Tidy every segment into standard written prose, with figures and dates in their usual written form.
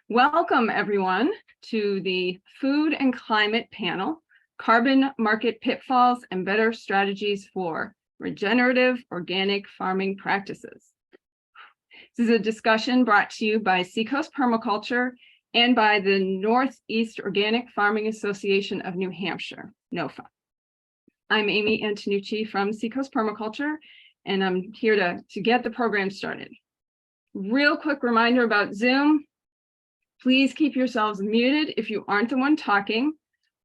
Welcome, everyone, to the Food and Climate Panel, Carbon Market Pitfalls and Better Strategies for Regenerative Organic Farming Practices. This is a discussion brought to you by Seacoast Permaculture and by the Northeast Organic Farming Association of New Hampshire, NOFA. I'm Amy Antonucci from Seacoast Permaculture, and I'm here to get the program started. Real quick reminder about Zoom. Please keep yourselves muted if you aren't the one talking.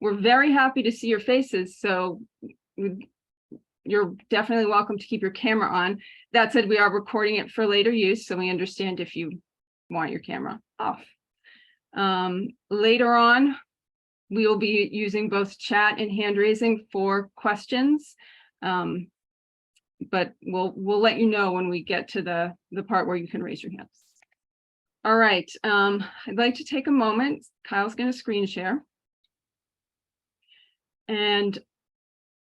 We're very happy to see your faces, so you're definitely welcome to keep your camera on. That said, we are recording it for later use, so we understand if you want your camera off. Later on, we will be using both chat and hand raising for questions, but we'll let you know when we get to the part where you can raise your hands. All right, I'd like to take a moment. Kyle's going to screen share. And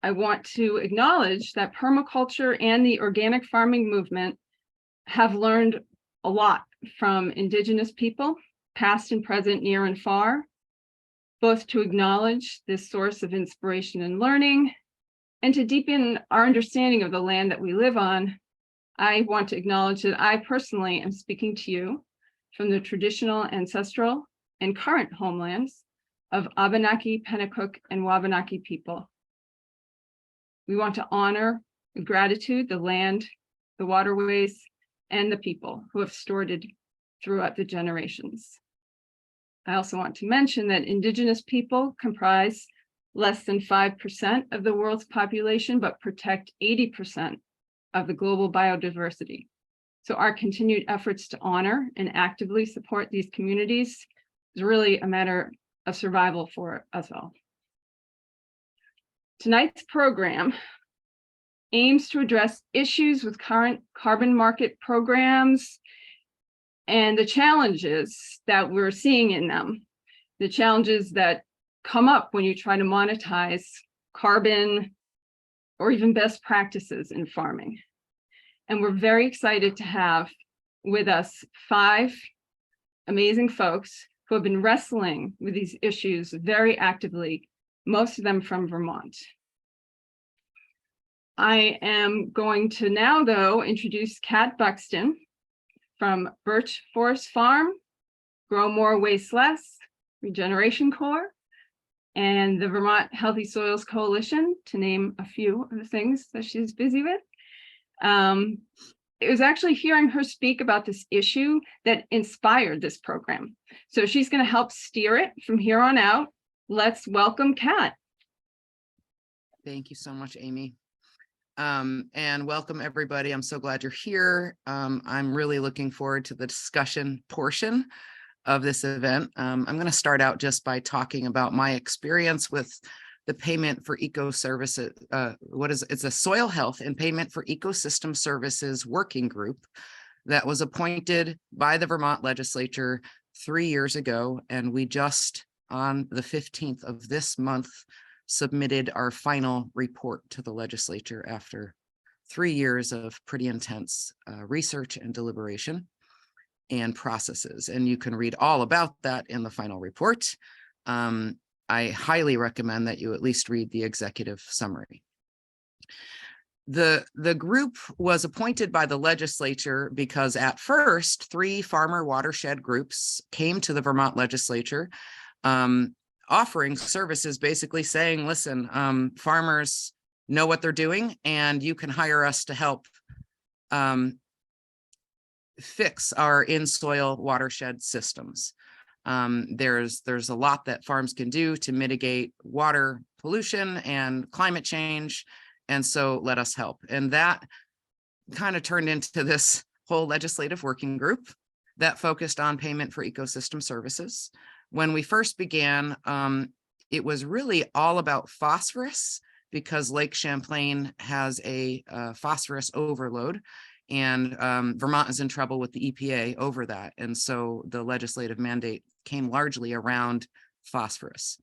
I want to acknowledge that permaculture and the organic farming movement have learned a lot from Indigenous people, past and present, near and far, both to acknowledge this source of inspiration and learning, and to deepen our understanding of the land that we live on. I want to acknowledge that I personally am speaking to you from the traditional, ancestral, and current homelands of Abenaki, Pennacook, and Wabanaki people. We want to honor with gratitude the land, the waterways, and the people who have stewarded throughout the generations. I also want to mention that Indigenous people comprise less than 5% of the world's population, but protect 80% of the global biodiversity. So our continued efforts to honor and actively support these communities is really a matter of survival for us all. Tonight's program aims to address issues with current carbon market programs and the challenges that we're seeing in them, the challenges that come up when you try to monetize carbon or even best practices in farming. And we're very excited to have with us 5 amazing folks who have been wrestling with these issues very actively, most of them from Vermont. I am going to now, though, introduce Kat Buxton from Birch Forest Farm, Grow More, Waste Less, Regeneration Corps, and the Vermont Healthy Soils Coalition, to name a few of the things that she's busy with. It was actually hearing her speak about this issue that inspired this program. So she's going to help steer it from here on out. Let's welcome Kat. Thank you so much, Amy. And welcome everybody. I'm so glad you're here. I'm really looking forward to the discussion portion of this event. I'm going to start out just by talking about my experience with the Payment for Eco Services. It's a Soil Health and Payment for Ecosystem Services working group that was appointed by the Vermont legislature 3 years ago. And we just on the 15th of this month submitted our final report to the legislature after 3 years of pretty intense research and deliberation and processes. And you can read all about that in the final report. I highly recommend that you at least read the executive summary. The group was appointed by the legislature because at first 3 farmer watershed groups came to the Vermont legislature offering services, basically saying, listen, farmers know what they're doing and you can hire us to help fix our in-soil watershed systems. There's a lot that farms can do to mitigate water pollution and climate change. And so let us help. And that kind of turned into this whole legislative working group that focused on payment for ecosystem services. When we first began, it was really all about phosphorus because Lake Champlain has a phosphorus overload. And Vermont is in trouble with the EPA over that. And so the legislative mandate came largely around phosphorus.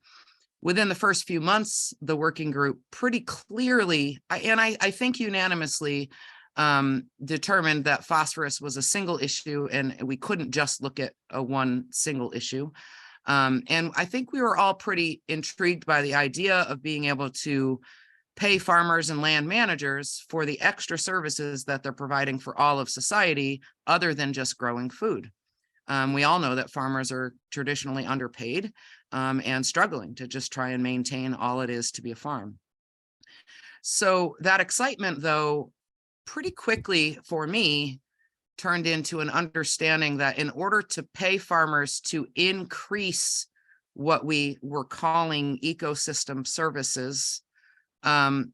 Within the first few months, the working group pretty clearly, and I think unanimously, determined that phosphorus was a single issue and we couldn't just look at one single issue. And I think we were all pretty intrigued by the idea of being able to pay farmers and land managers for the extra services that they're providing for all of society other than just growing food. We all know that farmers are traditionally underpaid and struggling to just try and maintain all it is to be a farm. So that excitement, though, pretty quickly for me turned into an understanding that in order to pay farmers to increase what we were calling ecosystem services,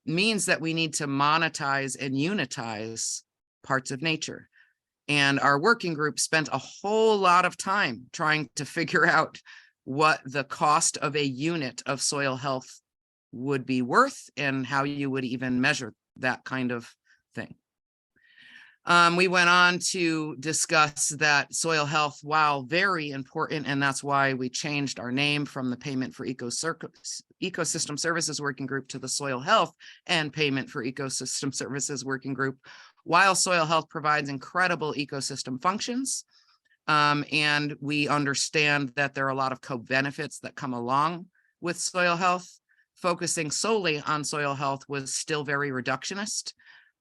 means that we need to monetize and unitize parts of nature. And our working group spent a whole lot of time trying to figure out what the cost of a unit of soil health would be worth and how you would even measure that kind of thing. We went on to discuss that soil health, while very important, and that's why we changed our name from the Payment for Ecosystem Services Working Group to the Soil Health and Payment for Ecosystem Services Working Group. While soil health provides incredible ecosystem functions, and we understand that there are a lot of co-benefits that come along with soil health, focusing solely on soil health was still very reductionist.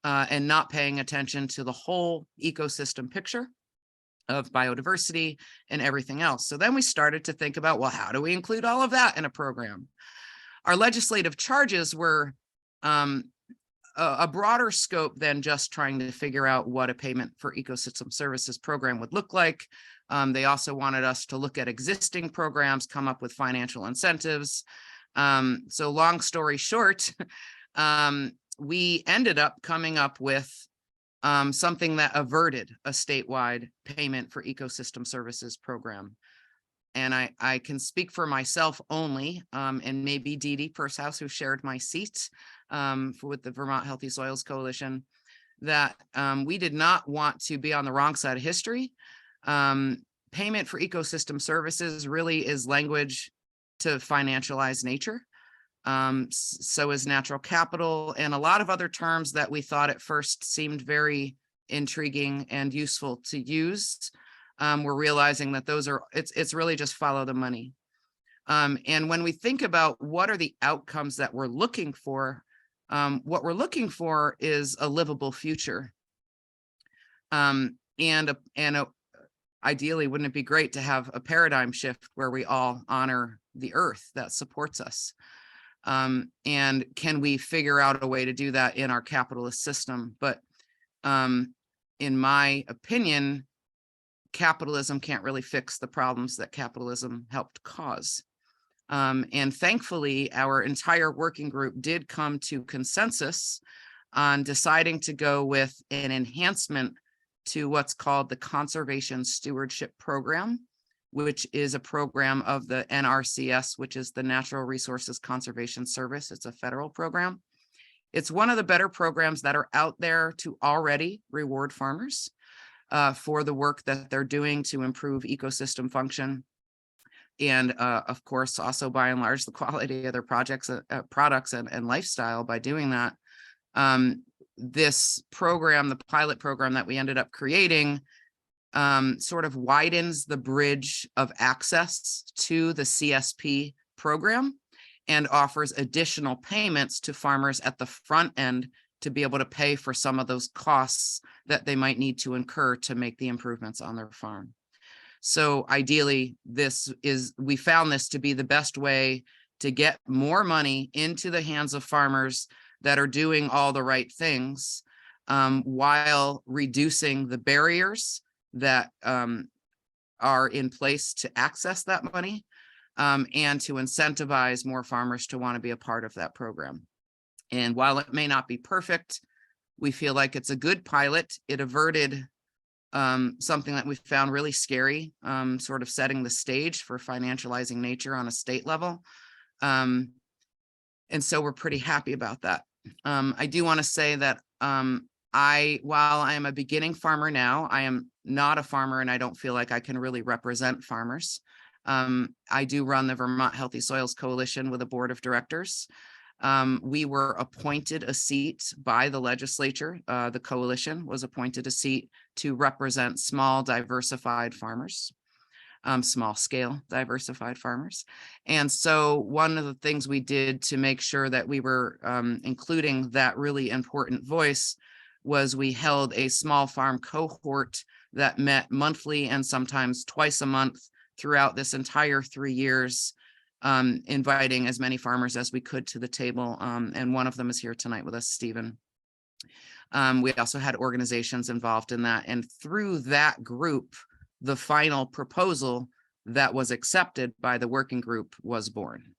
And not paying attention to the whole ecosystem picture of biodiversity and everything else. So then we started to think about, well, how do we include all of that in a program? Our legislative charges were a broader scope than just trying to figure out what a payment for ecosystem services program would look like. They also wanted us to look at existing programs, come up with financial incentives. So long story short, we ended up coming up with something that averted a statewide payment for ecosystem services program. And I can speak for myself only, and maybe Dee Dee Pursehouse, who shared my seat with the Vermont Healthy Soils Coalition, that we did not want to be on the wrong side of history. Payment for ecosystem services really is language to financialize nature. So is natural capital and a lot of other terms that we thought at first seemed very intriguing and useful to use. We're realizing that it's really just follow the money. And when we think about what are the outcomes that we're looking for, what we're looking for is a livable future. Ideally, wouldn't it be great to have a paradigm shift where we all honor the earth that supports us? And can we figure out a way to do that in our capitalist system? But in my opinion, capitalism can't really fix the problems that capitalism helped cause. And thankfully, our entire working group did come to consensus on deciding to go with an enhancement to what's called the Conservation Stewardship Program, which is a program of the NRCS, which is the Natural Resources Conservation Service. It's a federal program. It's one of the better programs that are out there to already reward farmers for the work that they're doing to improve ecosystem function. And of course, also by and large, the quality of their products and lifestyle by doing that. This program, the pilot program that we ended up creating, sort of widens the bridge of access to the CSP program and offers additional payments to farmers at the front end to be able to pay for some of those costs that they might need to incur to make the improvements on their farm. So ideally, we found this to be the best way to get more money into the hands of farmers that are doing all the right things, while reducing the barriers that are in place to access that money, and to incentivize more farmers to want to be a part of that program. And while it may not be perfect, we feel like it's a good pilot. It averted something that we found really scary, sort of setting the stage for financializing nature on a state level. And so we're pretty happy about that. I do want to say that while I am a beginning farmer now, I am not a farmer and I don't feel like I can really represent farmers. I do run the Vermont Healthy Soils Coalition with a board of directors. We were appointed a seat by the legislature. The coalition was appointed a seat to represent small diversified farmers, small scale diversified farmers. And so one of the things we did to make sure that we were including that really important voice was we held a small farm cohort that met monthly and sometimes twice a month throughout this entire 3 years, inviting as many farmers as we could to the table. And one of them is here tonight with us, Stephen. We also had organizations involved in that. And through that group, the final proposal that was accepted by the working group was born.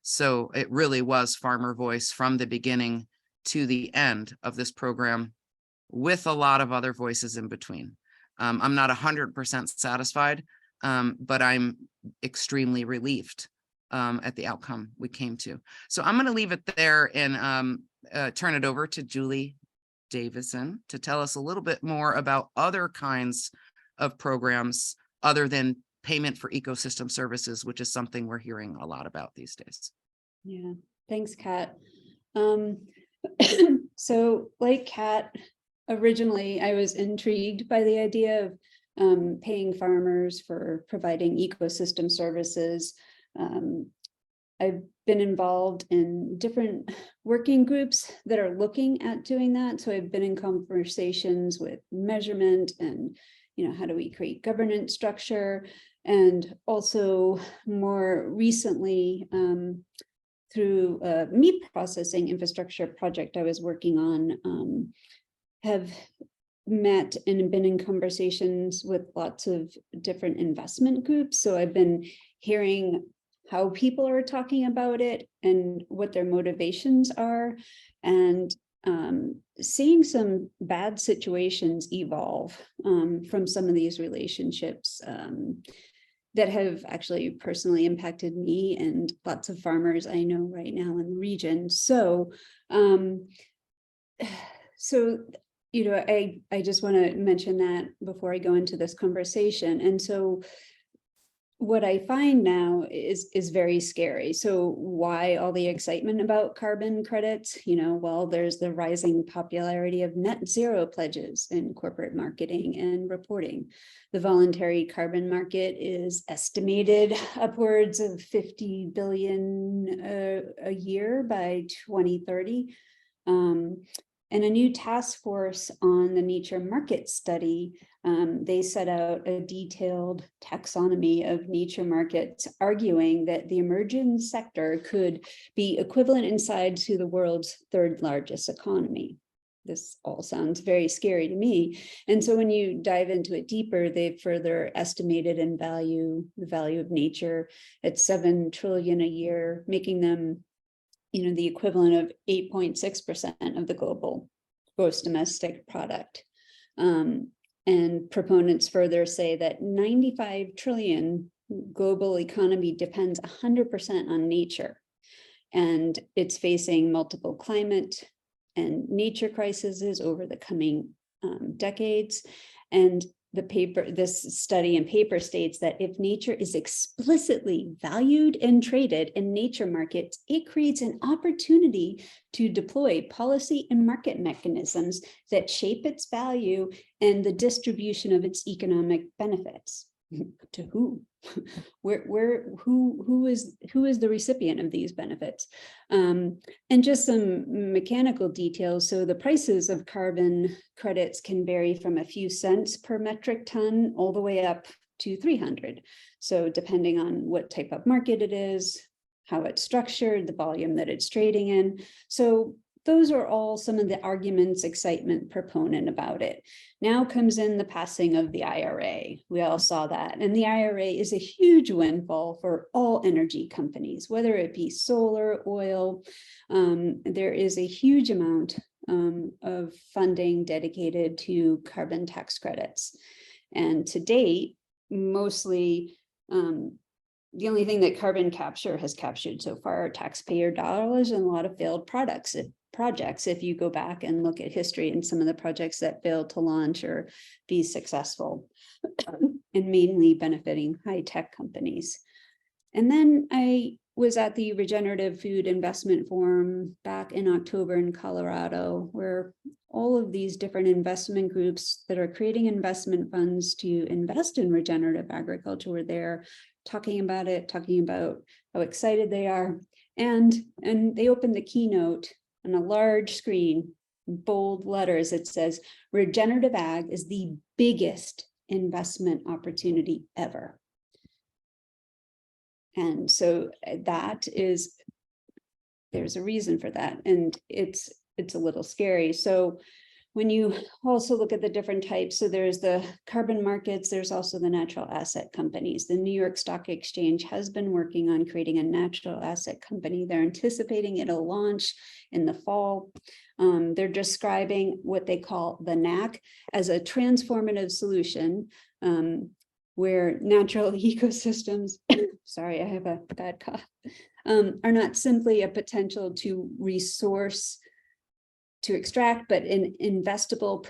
So it really was farmer voice from the beginning to the end of this program, with a lot of other voices in between. I'm not 100% satisfied, but I'm extremely relieved at the outcome we came to. So I'm going to leave it there and turn it over to Julie Davenson to tell us a little bit more about other kinds of programs other than payment for ecosystem services, which is something we're hearing a lot about these days. Yeah, thanks, Kat. So like Kat, originally I was intrigued by the idea of paying farmers for providing ecosystem services. I've been involved in different working groups that are looking at doing that. So I've been in conversations with measurement and, how do we create governance structure? And also more recently, through a meat processing infrastructure project I was working on, have met and been in conversations with lots of different investment groups. So I've been hearing how people are talking about it and what their motivations are, and seeing some bad situations evolve from some of these relationships that have actually personally impacted me and lots of farmers I know right now in the region. So, I just want to mention that before I go into this conversation. And so what I find now is very scary. So why all the excitement about carbon credits? Well, there's the rising popularity of net zero pledges in corporate marketing and reporting. The voluntary carbon market is estimated upwards of 50 billion a year by 2030. And a new task force on the nature market study, they set out a detailed taxonomy of nature markets, arguing that the emerging sector could be equivalent in size to the world's third largest economy. This all sounds very scary to me. And so when you dive into it deeper, they've further estimated the value of nature at 7 trillion a year, making them the equivalent of 8.6% of the global gross domestic product. And proponents further say that 95 trillion global economy depends 100% on nature. And it's facing multiple climate and nature crises over the coming decades. And this study and paper states that if nature is explicitly valued and traded in nature markets, it creates an opportunity to deploy policy and market mechanisms that shape its value and the distribution of its economic benefits. To who? Who is the recipient of these benefits? And just some mechanical details. So the prices of carbon credits can vary from a few cents per metric ton all the way up to 300. So depending on what type of market it is, how it's structured, the volume that it's trading in. So those are all some of the arguments, excitement proponent about it. Now comes in the passing of the IRA. We all saw that. And the IRA is a huge windfall for all energy companies, whether it be solar, oil. There is a huge amount of funding dedicated to carbon tax credits. And to date, mostly the only thing that carbon capture has captured so far are taxpayer dollars and a lot of failed projects. If you go back and look at history and some of the projects that failed to launch or be successful, and mainly benefiting high-tech companies. And then I was at the Regenerative Food Investment Forum back in October in Colorado, where all of these different investment groups that are creating investment funds to invest in regenerative agriculture were there, talking about it, talking about how excited they are. And they opened the keynote on a large screen, bold letters. It says, regenerative ag is the biggest investment opportunity ever. And so there's a reason for that. And it's a little scary. So when you also look at the different types, so there's the carbon markets, there's also the natural asset companies. The New York Stock Exchange has been working on creating a natural asset company. They're anticipating it'll launch in the fall. They're describing what they call the NAC as a transformative solution where natural ecosystems, sorry, I have a bad cough, are not simply a potential to resource, to extract, but an investable,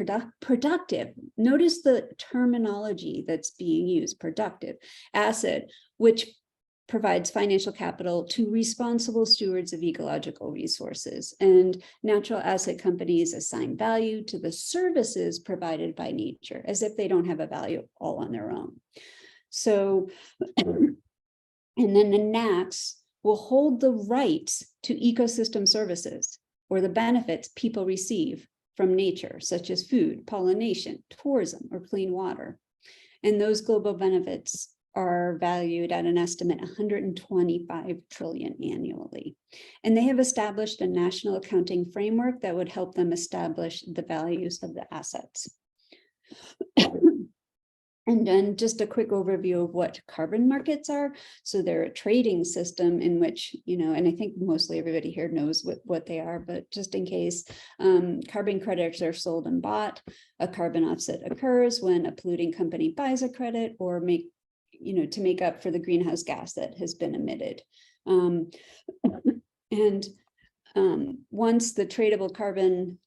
productive. Notice the terminology that's being used, productive asset, which provides financial capital to responsible stewards of ecological resources. And natural asset companies assign value to the services provided by nature, as if they don't have a value all on their own. So, and then the NACs will hold the rights to ecosystem services or the benefits people receive from nature, such as food, pollination, tourism, or clean water. And those global benefits are valued at an estimate 125 trillion annually. And they have established a national accounting framework that would help them establish the values of the assets. And then just a quick overview of what carbon markets are. So they're a trading system in which, and I think mostly everybody here knows what they are, but just in case, carbon credits are sold and bought. A carbon offset occurs when a polluting company buys a credit or to make up for the greenhouse gas that has been emitted. Once the tradable carbon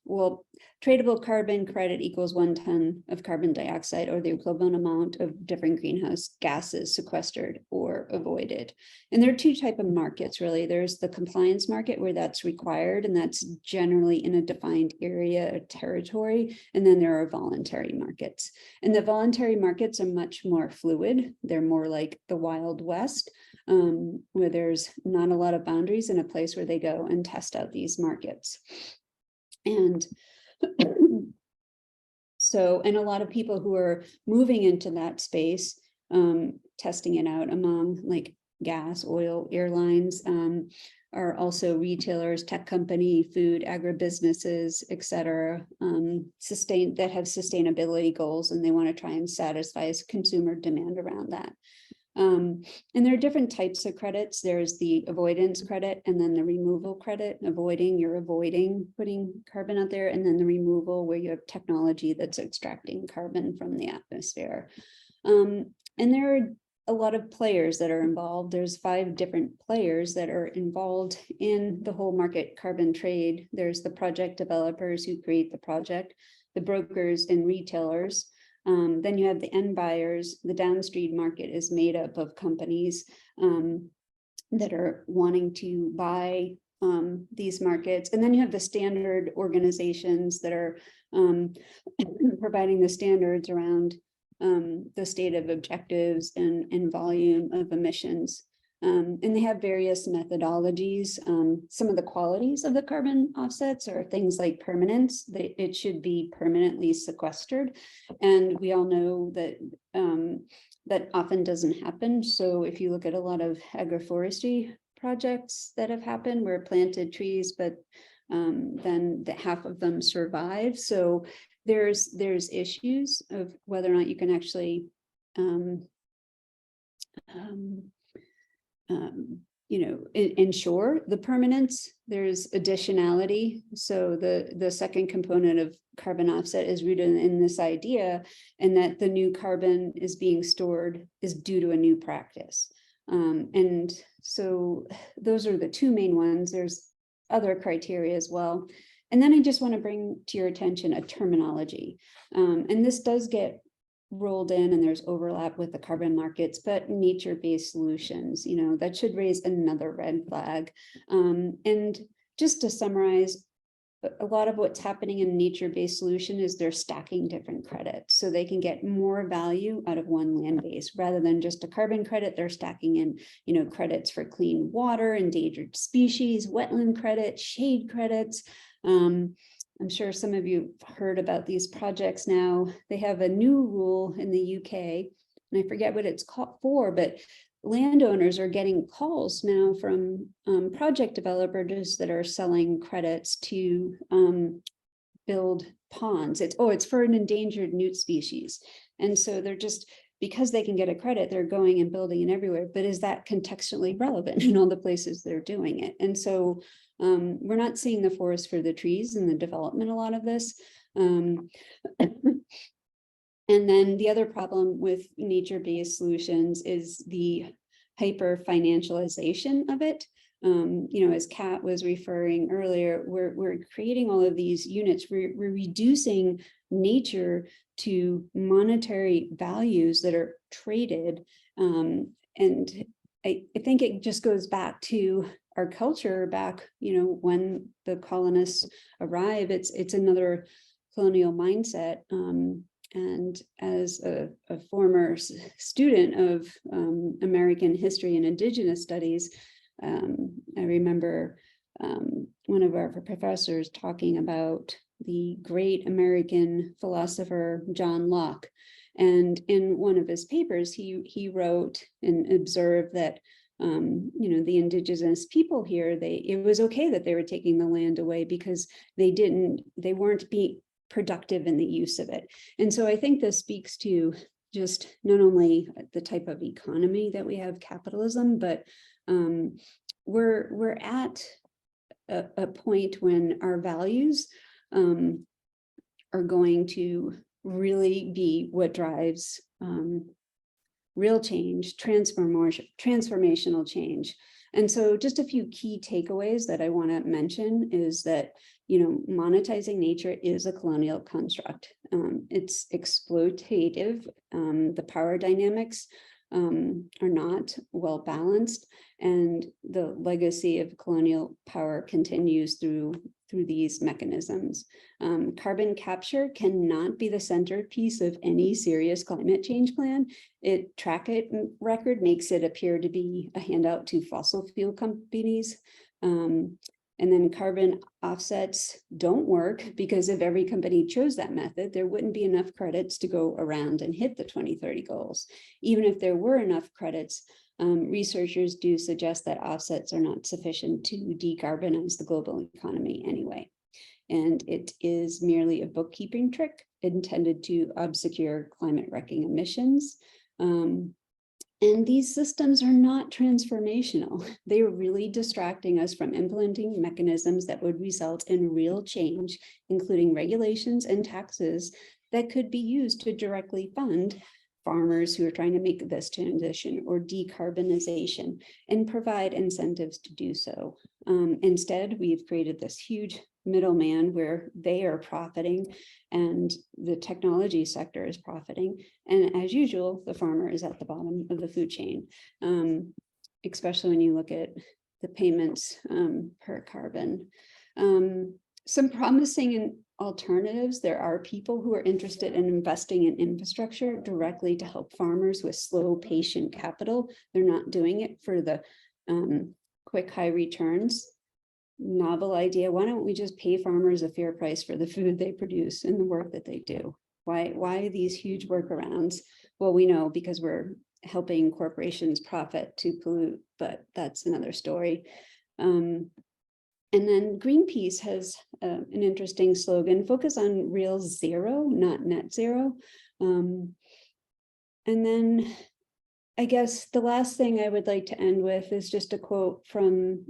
credit equals 1 ton of carbon dioxide or the equivalent amount of different greenhouse gases sequestered or avoided. And there are two types of markets, really. There's the compliance market where that's required, and that's generally in a defined area or territory. And then there are voluntary markets. And the voluntary markets are much more fluid. They're more like the Wild West, where there's not a lot of boundaries and a place where they go and test out these markets. And so, and a lot of people who are moving into that space, testing it out among like gas, oil, airlines, are also retailers, tech company, food, agribusinesses, et cetera, that have sustainability goals, and they want to try and satisfy consumer demand around that. And there are different types of credits. There's the avoidance credit and then the removal credit. You're avoiding putting carbon out there, and then the removal where you have technology that's extracting carbon from the atmosphere. And there are a lot of players that are involved. There's 5 different players that are involved in the whole market carbon trade. There's the project developers who create the project, the brokers and retailers. Then you have the end buyers. The downstream market is made up of companies that are wanting to buy these markets. And then you have the standard organizations that are providing the standards around the stated objectives and volume of emissions. And they have various methodologies. Some of the qualities of the carbon offsets are things like permanence. It should be permanently sequestered. And we all know that that often doesn't happen. So if you look at a lot of agroforestry projects that have happened where planted trees, but then half of them survive. So there's issues of whether or not you can actually ensure the permanence. There's additionality. So the second component of carbon offset is rooted in this idea, and that the new carbon is being stored is due to a new practice. And so those are the 2 main ones. There's other criteria as well. And then I just want to bring to your attention a terminology. And this does get rolled in and there's overlap with the carbon markets, but nature-based solutions, that should raise another red flag. And just to summarize, a lot of what's happening in nature-based solution is they're stacking different credits so they can get more value out of one land base rather than just a carbon credit. They're stacking in, credits for clean water, endangered species, wetland credits, shade credits. I'm sure some of you have heard about these projects now. They have a new rule in the UK, and I forget what it's called for, but landowners are getting calls now from project developers that are selling credits to build ponds. It's for an endangered newt species. And so they're just, because they can get a credit, they're going and building it everywhere. But is that contextually relevant in all the places they're doing it? And so we're not seeing the forest for the trees in the development, a lot of this. And then the other problem with nature-based solutions is the hyper financialization of it. As Kat was referring earlier, we're creating all of these units. We're reducing nature to monetary values that are traded. And I think it just goes back to our culture back, when the colonists arrive. It's another colonial mindset. And as a former student of American history and Indigenous studies, I remember one of our professors talking about the great American philosopher John Locke. And in one of his papers, he wrote and observed that the indigenous people here, it was okay that they were taking the land away because they weren't being productive in the use of it. And so I think this speaks to just not only the type of economy that we have, capitalism, but we're at a point when our values are going to really be what drives real change, transformational change. And so just a few key takeaways that I want to mention is that, monetizing nature is a colonial construct. It's exploitative. The power dynamics are not well balanced, and the legacy of colonial power continues through these mechanisms. Carbon capture cannot be the centerpiece of any serious climate change plan. Track record makes it appear to be a handout to fossil fuel companies. And then carbon offsets don't work because if every company chose that method, there wouldn't be enough credits to go around and hit the 2030 goals. Even if there were enough credits, researchers do suggest that offsets are not sufficient to decarbonize the global economy anyway. And it is merely a bookkeeping trick intended to obscure climate wrecking emissions. And these systems are not transformational. They are really distracting us from implementing mechanisms that would result in real change, including regulations and taxes that could be used to directly fund farmers who are trying to make this transition or decarbonization and provide incentives to do so. Instead, we've created this huge middleman where they are profiting and the technology sector is profiting. And as usual, the farmer is at the bottom of the food chain, especially when you look at the payments per carbon. Some promising alternatives. There are people who are interested in investing in infrastructure directly to help farmers with slow, patient capital. They're not doing it for the quick, high returns. Novel idea. Why don't we just pay farmers a fair price for the food they produce and the work that they do? Why these huge workarounds? Well, we know because we're helping corporations profit to pollute, but that's another story. And then Greenpeace has an interesting slogan: focus on real zero, not net zero. And then I guess the last thing I would like to end with is just a quote from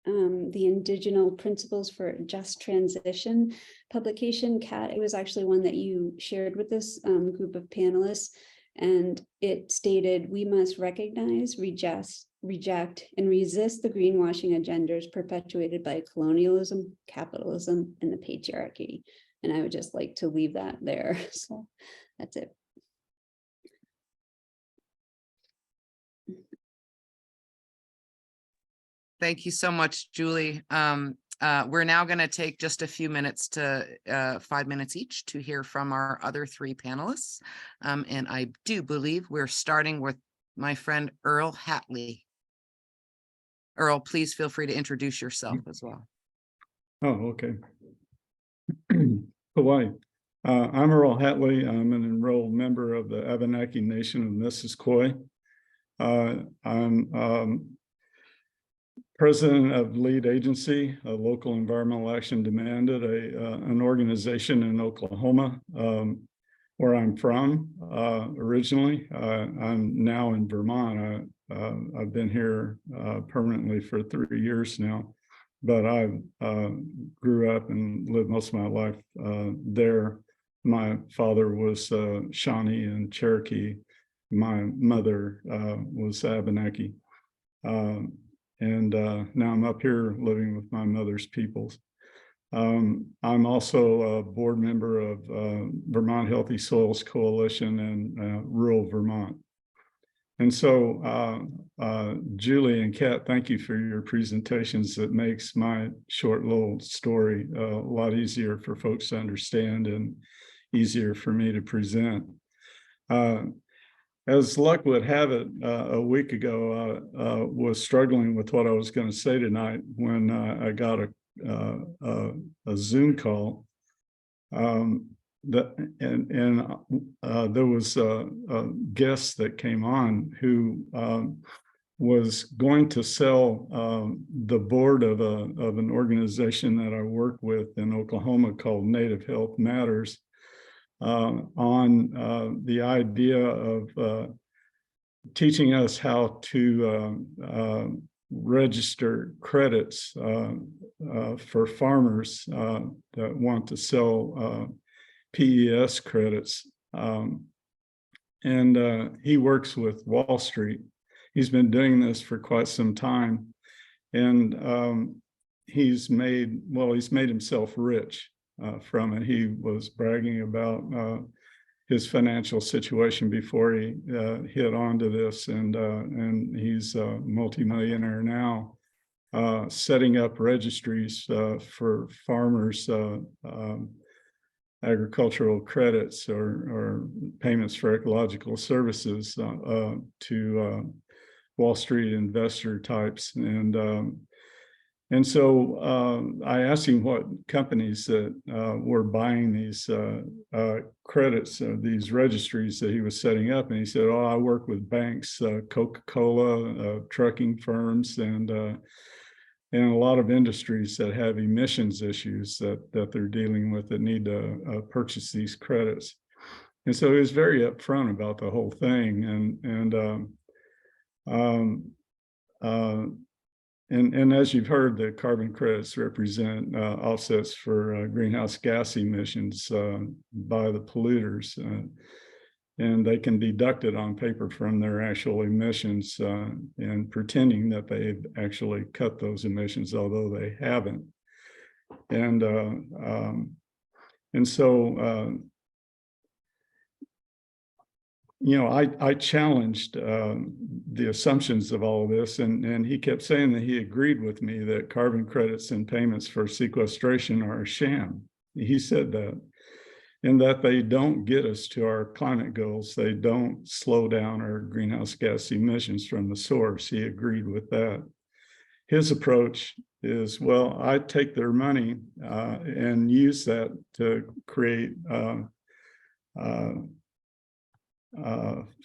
the Indigenous Principles for Just Transition publication. Kat, it was actually one that you shared with this group of panelists, and it stated, we must recognize, reject, and resist the greenwashing agendas perpetuated by colonialism, capitalism, and the patriarchy. And I would just like to leave that there. So that's it. Thank you so much, Julie. We're now going to take just a few minutes to 5 minutes each to hear from our other three panelists. And I do believe we're starting with my friend Earl Hatley. Earl, please feel free to introduce yourself as well. Oh, okay. Hawaii. I'm Earl Hatley. I'm an enrolled member of the Abenaki Nation of Missisquoi. I'm president of Lead Agency, a local environmental action demanded, an organization in Oklahoma, where I'm from originally. I'm now in Vermont. I've been here permanently for 3 years now, but I grew up and lived most of my life there. My father was Shawnee and Cherokee. My mother was Abenaki. And now I'm up here living with my mother's peoples. I'm also a board member of Vermont Healthy Soils Coalition in rural Vermont. And so, Julie and Kat, thank you for your presentations. That makes my short little story a lot easier for folks to understand and easier for me to present. As luck would have it, a week ago, I was struggling with what I was going to say tonight when I got a Zoom call. There was a guest that came on who was going to sell the board of an organization that I work with in Oklahoma called Native Health Matters, on the idea of teaching us how to register credits for farmers that want to sell PES credits. And he works with Wall Street. He's been doing this for quite some time. And he's made himself rich from it. He was bragging about his financial situation before he hit onto this, and he's a multimillionaire now, setting up registries for farmers, agricultural credits or payments for ecological services to Wall Street investor types. And so I asked him what companies that were buying these credits, these registries that he was setting up. And he said, oh, I work with banks, Coca-Cola, trucking firms, and a lot of industries that have emissions issues that they're dealing with that need to purchase these credits. And so he was very upfront about the whole thing. And as you've heard, the carbon credits represent offsets for greenhouse gas emissions by the polluters. And they can deduct it on paper from their actual emissions and pretending that they've actually cut those emissions, although they haven't. And so I challenged the assumptions of all of this, and he kept saying that he agreed with me that carbon credits and payments for sequestration are a sham. He said that, and that they don't get us to our climate goals. They don't slow down our greenhouse gas emissions from the source. He agreed with that. His approach is, well, I take their money and use that to create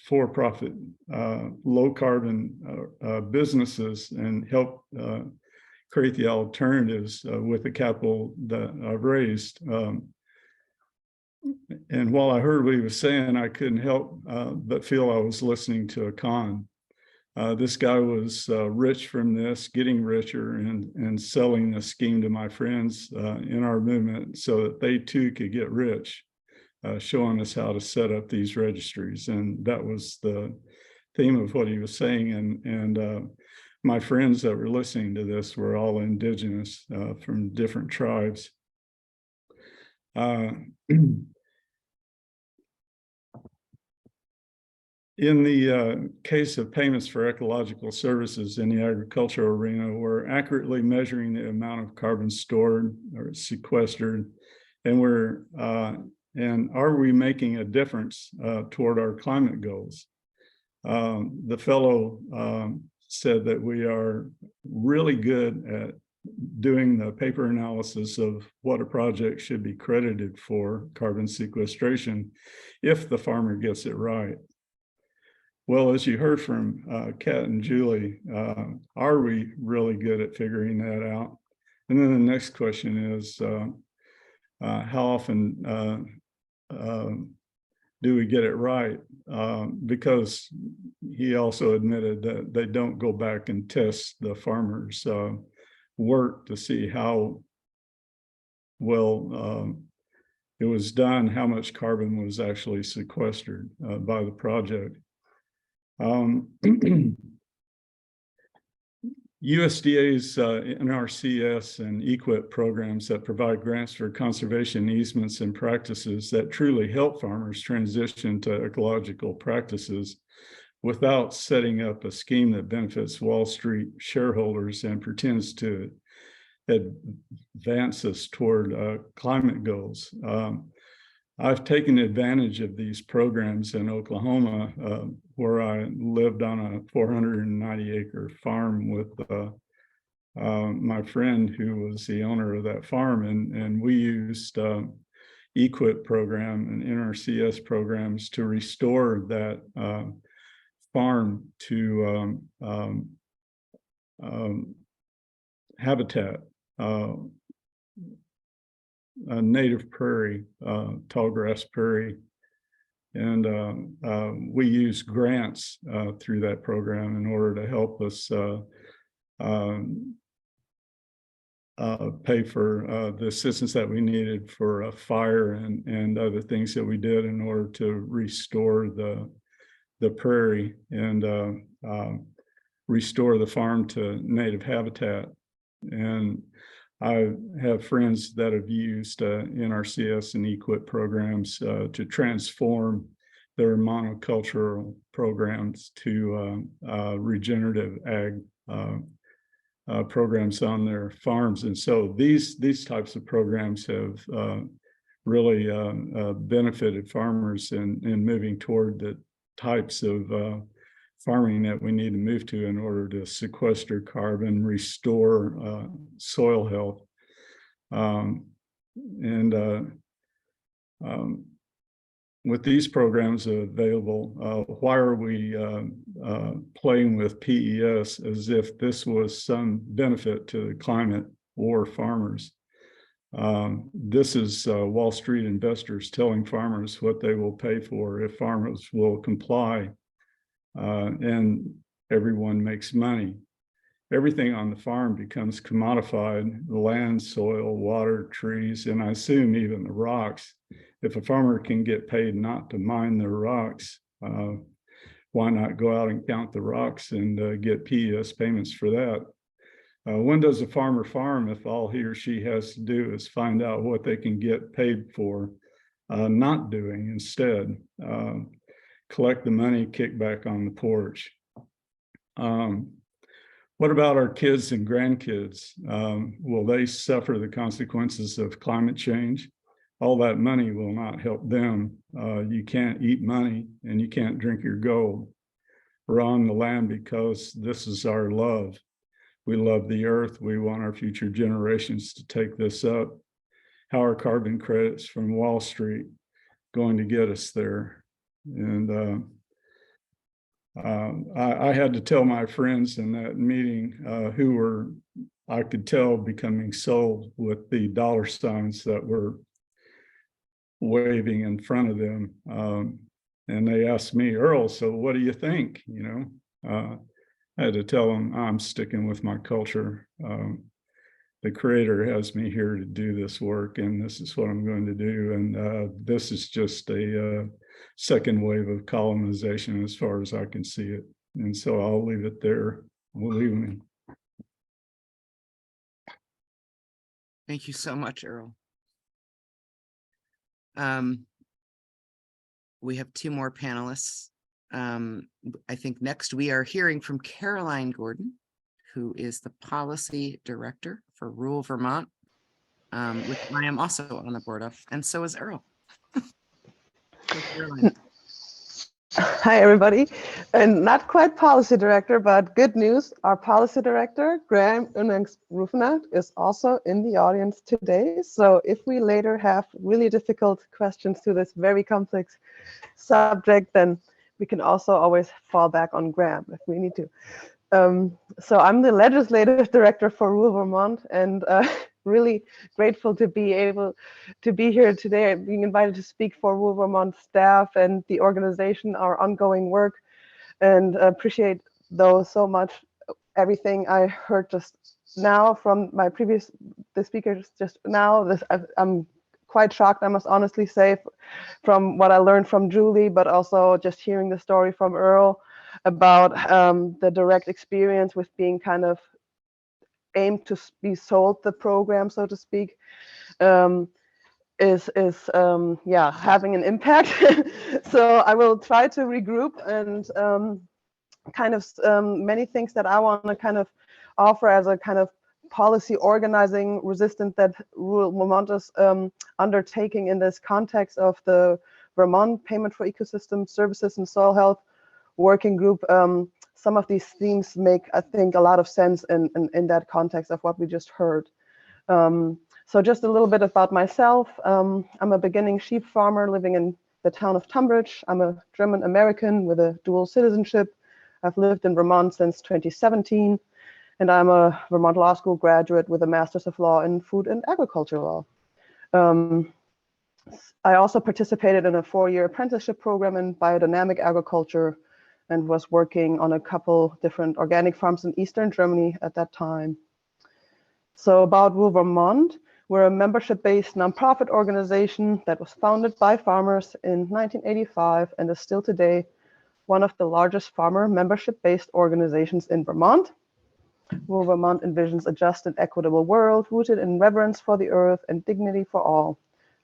for-profit, low-carbon businesses and help create the alternatives with the capital that I've raised. And while I heard what he was saying, I couldn't help but feel I was listening to a con. This guy was rich from this, getting richer, and selling the scheme to my friends in our movement so that they too could get rich. Showing us how to set up these registries. And that was the theme of what he was saying. And my friends that were listening to this were all indigenous from different tribes. In the case of payments for ecological services in the agricultural arena, we're accurately measuring the amount of carbon stored or sequestered, and are we making a difference toward our climate goals? The fellow said that we are really good at doing the paper analysis of what a project should be credited for carbon sequestration if the farmer gets it right. Well, as you heard from Kat and Julie, are we really good at figuring that out? And then the next question is, how often do we get it right? Because he also admitted that they don't go back and test the farmers' work to see how well it was done, how much carbon was actually sequestered by the project. USDA's NRCS and EQIP programs that provide grants for conservation easements and practices that truly help farmers transition to ecological practices without setting up a scheme that benefits Wall Street shareholders and pretends to advance us toward climate goals. I've taken advantage of these programs in Oklahoma, where I lived on a 490-acre farm with my friend who was the owner of that farm, and we used EQIP program and NRCS programs to restore that farm to habitat. A native prairie, tall grass prairie, and we use grants through that program in order to help us pay for the assistance that we needed for a fire and other things that we did in order to restore the prairie and restore the farm to native habitat. And I have friends that have used NRCS and EQIP programs to transform their monocultural programs to regenerative ag programs on their farms. And so these types of programs have really benefited farmers in moving toward the types of farming that we need to move to in order to sequester carbon, restore soil health. With these programs available, why are we playing with PES as if this was some benefit to the climate or farmers? This is Wall Street investors telling farmers what they will pay for if farmers will comply. And everyone makes money. Everything on the farm becomes commodified: the land, soil, water, trees, and I assume even the rocks. If a farmer can get paid not to mine their rocks, why not go out and count the rocks and get PES payments for that? When does a farmer farm if all he or she has to do is find out what they can get paid for not doing instead? Collect the money, kick back on the porch. What about our kids and grandkids? Will they suffer the consequences of climate change? All that money will not help them. You can't eat money and you can't drink your gold. We're on the land because this is our love. We love the earth. We want our future generations to take this up. How are carbon credits from Wall Street going to get us there? And I had to tell my friends in that meeting who were, I could tell, becoming sold with the dollar signs that were waving in front of them. And they asked me, Earl, so what do you think? You know, I had to tell them I'm sticking with my culture. The Creator has me here to do this work, and this is what I'm going to do. And this is just a second wave of colonization as far as I can see it. And so I'll leave it there. Believe me. Thank you so much, Earl. We have two more panelists I think next we are hearing from Caroline Gordon, who is the Policy Director for Rural Vermont, which I am also on the board of, and so is Earl. So Caroline. Hi, everybody. And not quite policy director, but good news. Our policy director, Graham Unangs-Ruffenat, is also in the audience today. So if we later have really difficult questions to this very complex subject, then we can also always fall back on Graham if we need to. So I'm the legislative director for Rural Vermont, and really grateful to be able to be here today and being invited to speak for Rural Vermont staff and the organization, our ongoing work, and appreciate those so much. Everything I heard just now from my the speakers just now, I'm quite shocked, I must honestly say, from what I learned from Julie, but also just hearing the story from Earl about the direct experience with being kind of aimed to be sold the program, so to speak, is yeah, having an impact. So I will try to regroup and kind of many things that I want to kind of offer as a kind of policy organizing resistance that Rural Vermont is undertaking in this context of the Vermont Payment for Ecosystem Services and Soil Health Working Group. Some of these themes make, I think, a lot of sense in that context of what we just heard. So just a little bit about myself. I'm a beginning sheep farmer living in the town of Tunbridge. I'm a German American with a dual citizenship. I've lived in Vermont since 2017, and I'm a Vermont Law School graduate with a Master's of Law in Food and Agriculture Law. I also participated in a 4-year apprenticeship program in biodynamic agriculture and was working on a couple different organic farms in Eastern Germany at that time. So about Rural Vermont, we're a membership-based nonprofit organization that was founded by farmers in 1985 and is still today one of the largest farmer membership-based organizations in Vermont. Rural Vermont envisions a just and equitable world rooted in reverence for the earth and dignity for all.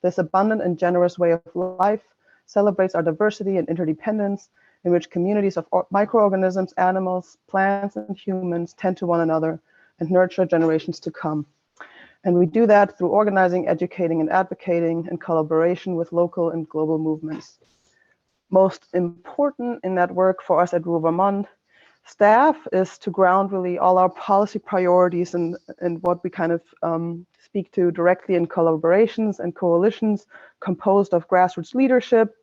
This abundant and generous way of life celebrates our diversity and interdependence, in which communities of microorganisms, animals, plants, and humans tend to one another and nurture generations to come. And we do that through organizing, educating, and advocating in collaboration with local and global movements. Most important in that work for us at Rural Vermont staff is to ground really all our policy priorities and what we kind of speak to directly in collaborations and coalitions composed of grassroots leadership.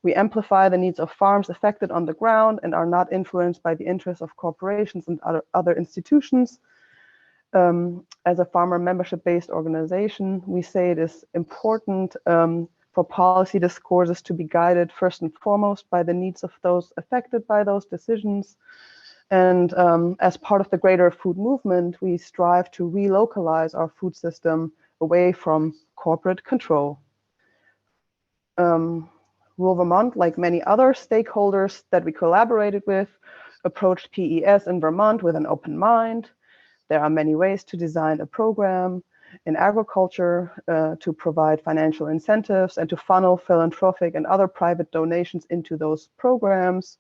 We amplify the needs of farms affected on the ground and are not influenced by the interests of corporations and other institutions. As a farmer membership-based organization, we say it is important for policy discourses to be guided first and foremost by the needs of those affected by those decisions. And as part of the greater food movement, we strive to relocalize our food system away from corporate control. Rural Vermont, like many other stakeholders that we collaborated with, approached PES in Vermont with an open mind. There are many ways to design a program in agriculture to provide financial incentives and to funnel philanthropic and other private donations into those programs.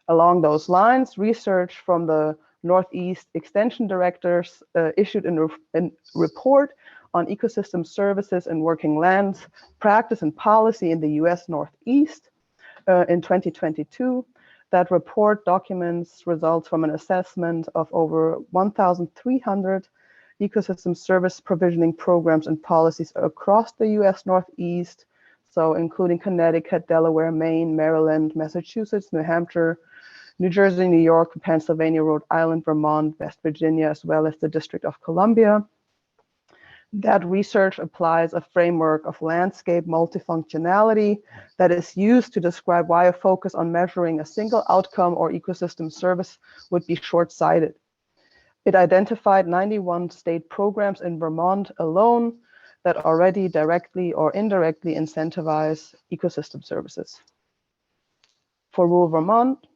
Along those lines, research from the Northeast Extension Directors issued a report on ecosystem services and working lands, practice and policy in the US Northeast in 2022. That report documents results from an assessment of over 1,300 ecosystem service provisioning programs and policies across the US Northeast, so including Connecticut, Delaware, Maine, Maryland, Massachusetts, New Hampshire, New Jersey, New York, Pennsylvania, Rhode Island, Vermont, West Virginia, as well as the District of Columbia. That research applies a framework of landscape multifunctionality that is used to describe why a focus on measuring a single outcome or ecosystem service would be short-sighted. It identified 91 state programs in Vermont alone that already directly or indirectly incentivize ecosystem services. For Rural Vermont,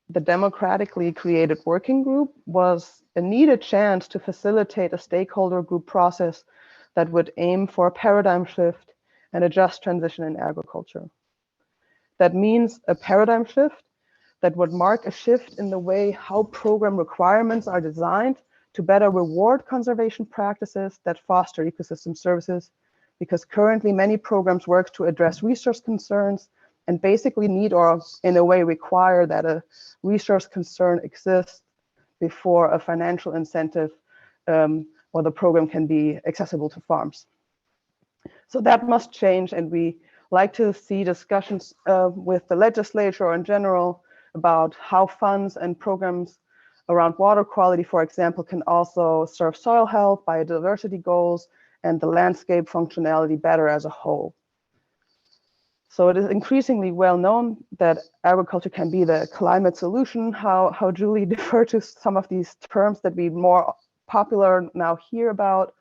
the democratically created working group was a needed chance to facilitate a stakeholder group process that would aim for a paradigm shift and a just transition in agriculture. That means a paradigm shift that would mark a shift in the way how program requirements are designed to better reward conservation practices that foster ecosystem services, because currently many programs work to address resource concerns and basically need, or in a way require, that a resource concern exists before a financial incentive or the program can be accessible to farms. So that must change, and we like to see discussions with the legislature in general about how funds and programs around water quality, for example, can also serve soil health, biodiversity goals, and the landscape functionality better as a whole. So it is increasingly well known that agriculture can be the climate solution, how Julie deferred to some of these terms that we more popular now hear about,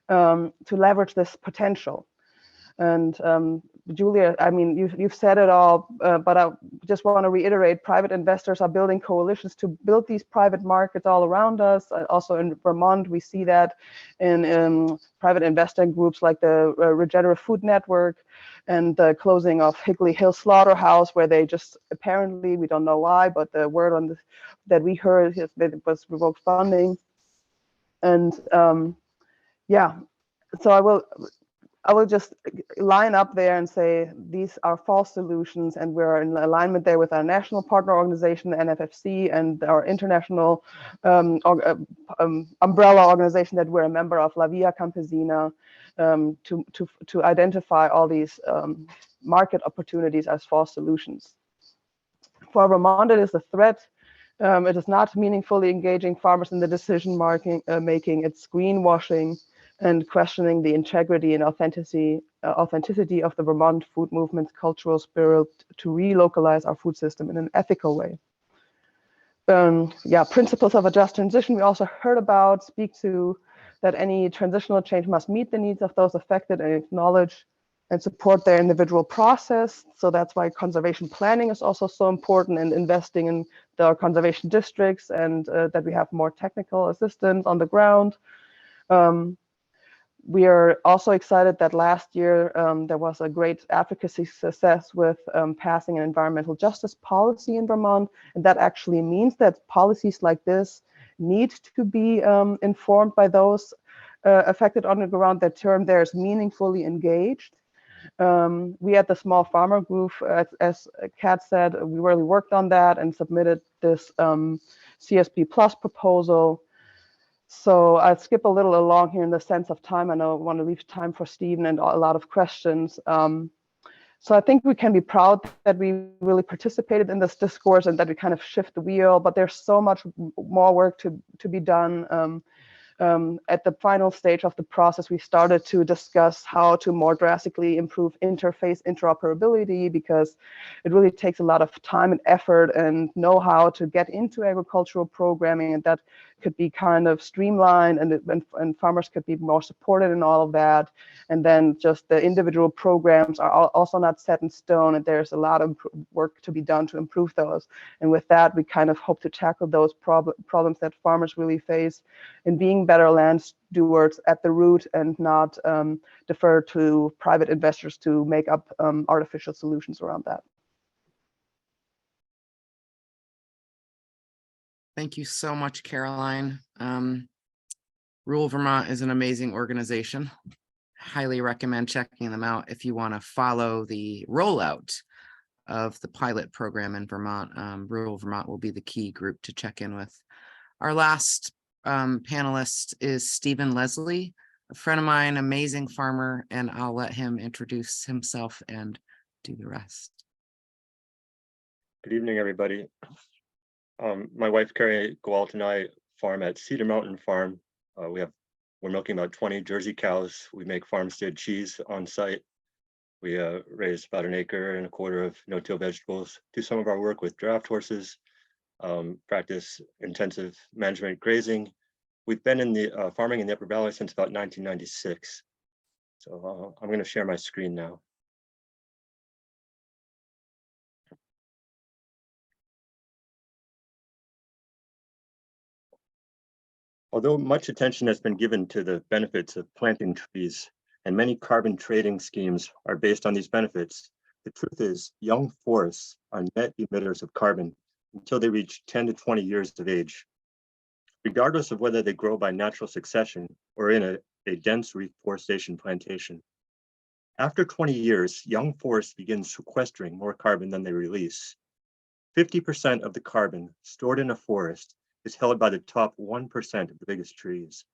to leverage this potential. And Julia, I mean, you've said it all, but I just want to reiterate, private investors are building coalitions to build these private markets all around us. Also in Vermont, we see that in private investing groups like the Regenerative Food Network and the closing of Higley Hill Slaughterhouse, where they just apparently, we don't know why, but the word on that we heard is that it was revoked funding. And yeah, so I will just line up there and say these are false solutions, and we're in alignment there with our national partner organization, the NFFC, and our international umbrella organization that we're a member of, La Via Campesina, to identify all these market opportunities as false solutions. For Vermont, it is a threat. It is not meaningfully engaging farmers in the decision making. It's greenwashing and questioning the integrity and authenticity of the Vermont food movement's cultural spirit to relocalize our food system in an ethical way. Yeah, principles of a just transition we also heard about speak to that any transitional change must meet the needs of those affected and acknowledge and support their individual process. So that's why conservation planning is also so important, and investing in the conservation districts, and that we have more technical assistance on the ground. We are also excited that last year there was a great advocacy success with passing an environmental justice policy in Vermont. And that actually means that policies like this need to be informed by those affected on the ground, that term there is meaningfully engaged. We at the Small Farmer Group, as Kat said, we really worked on that and submitted this CSP Plus proposal. So I'll skip a little along here in the sense of time. I know I want to leave time for Stephen and a lot of questions. So I think we can be proud that we really participated in this discourse and that we kind of shift the wheel, but there's so much more work to be done. At the final stage of the process, we started to discuss how to more drastically improve interface interoperability, because it really takes a lot of time and effort and know-how to get into agricultural programming, and that could be kind of streamlined, and farmers could be more supported in all of that. And then just the individual programs are also not set in stone, and there's a lot of work to be done to improve those. And with that, we kind of hope to tackle those problems that farmers really face in being better land stewards at the root, and not defer to private investors to make up artificial solutions around that. Thank you so much, Caroline. Rural Vermont is an amazing organization. Highly recommend checking them out if you want to follow the rollout of the pilot program in Vermont. Rural Vermont will be the key group to check in with. Our last panelist is Stephen Leslie, a friend of mine, amazing farmer, and I'll let him introduce himself and do the rest. Good evening, everybody. My wife, Carrie Gawalt, and I farm at Cedar Mountain Farm. We're milking about 20 Jersey cows. We make farmstead cheese on site. We raise about 1.25 acres of no-till vegetables, do some of our work with draft horses, practice intensive management grazing. We've been in the farming in the Upper Valley since about 1996. So I'm going to share my screen now. Although much attention has been given to the benefits of planting trees, and many carbon trading schemes are based on these benefits, the truth is young forests are net emitters of carbon until they reach 10 to 20 years of age, regardless of whether they grow by natural succession or in a dense reforestation plantation. After 20 years, young forests begin sequestering more carbon than they release. 50% of the carbon stored in a forest is held by the top 1% of the biggest trees.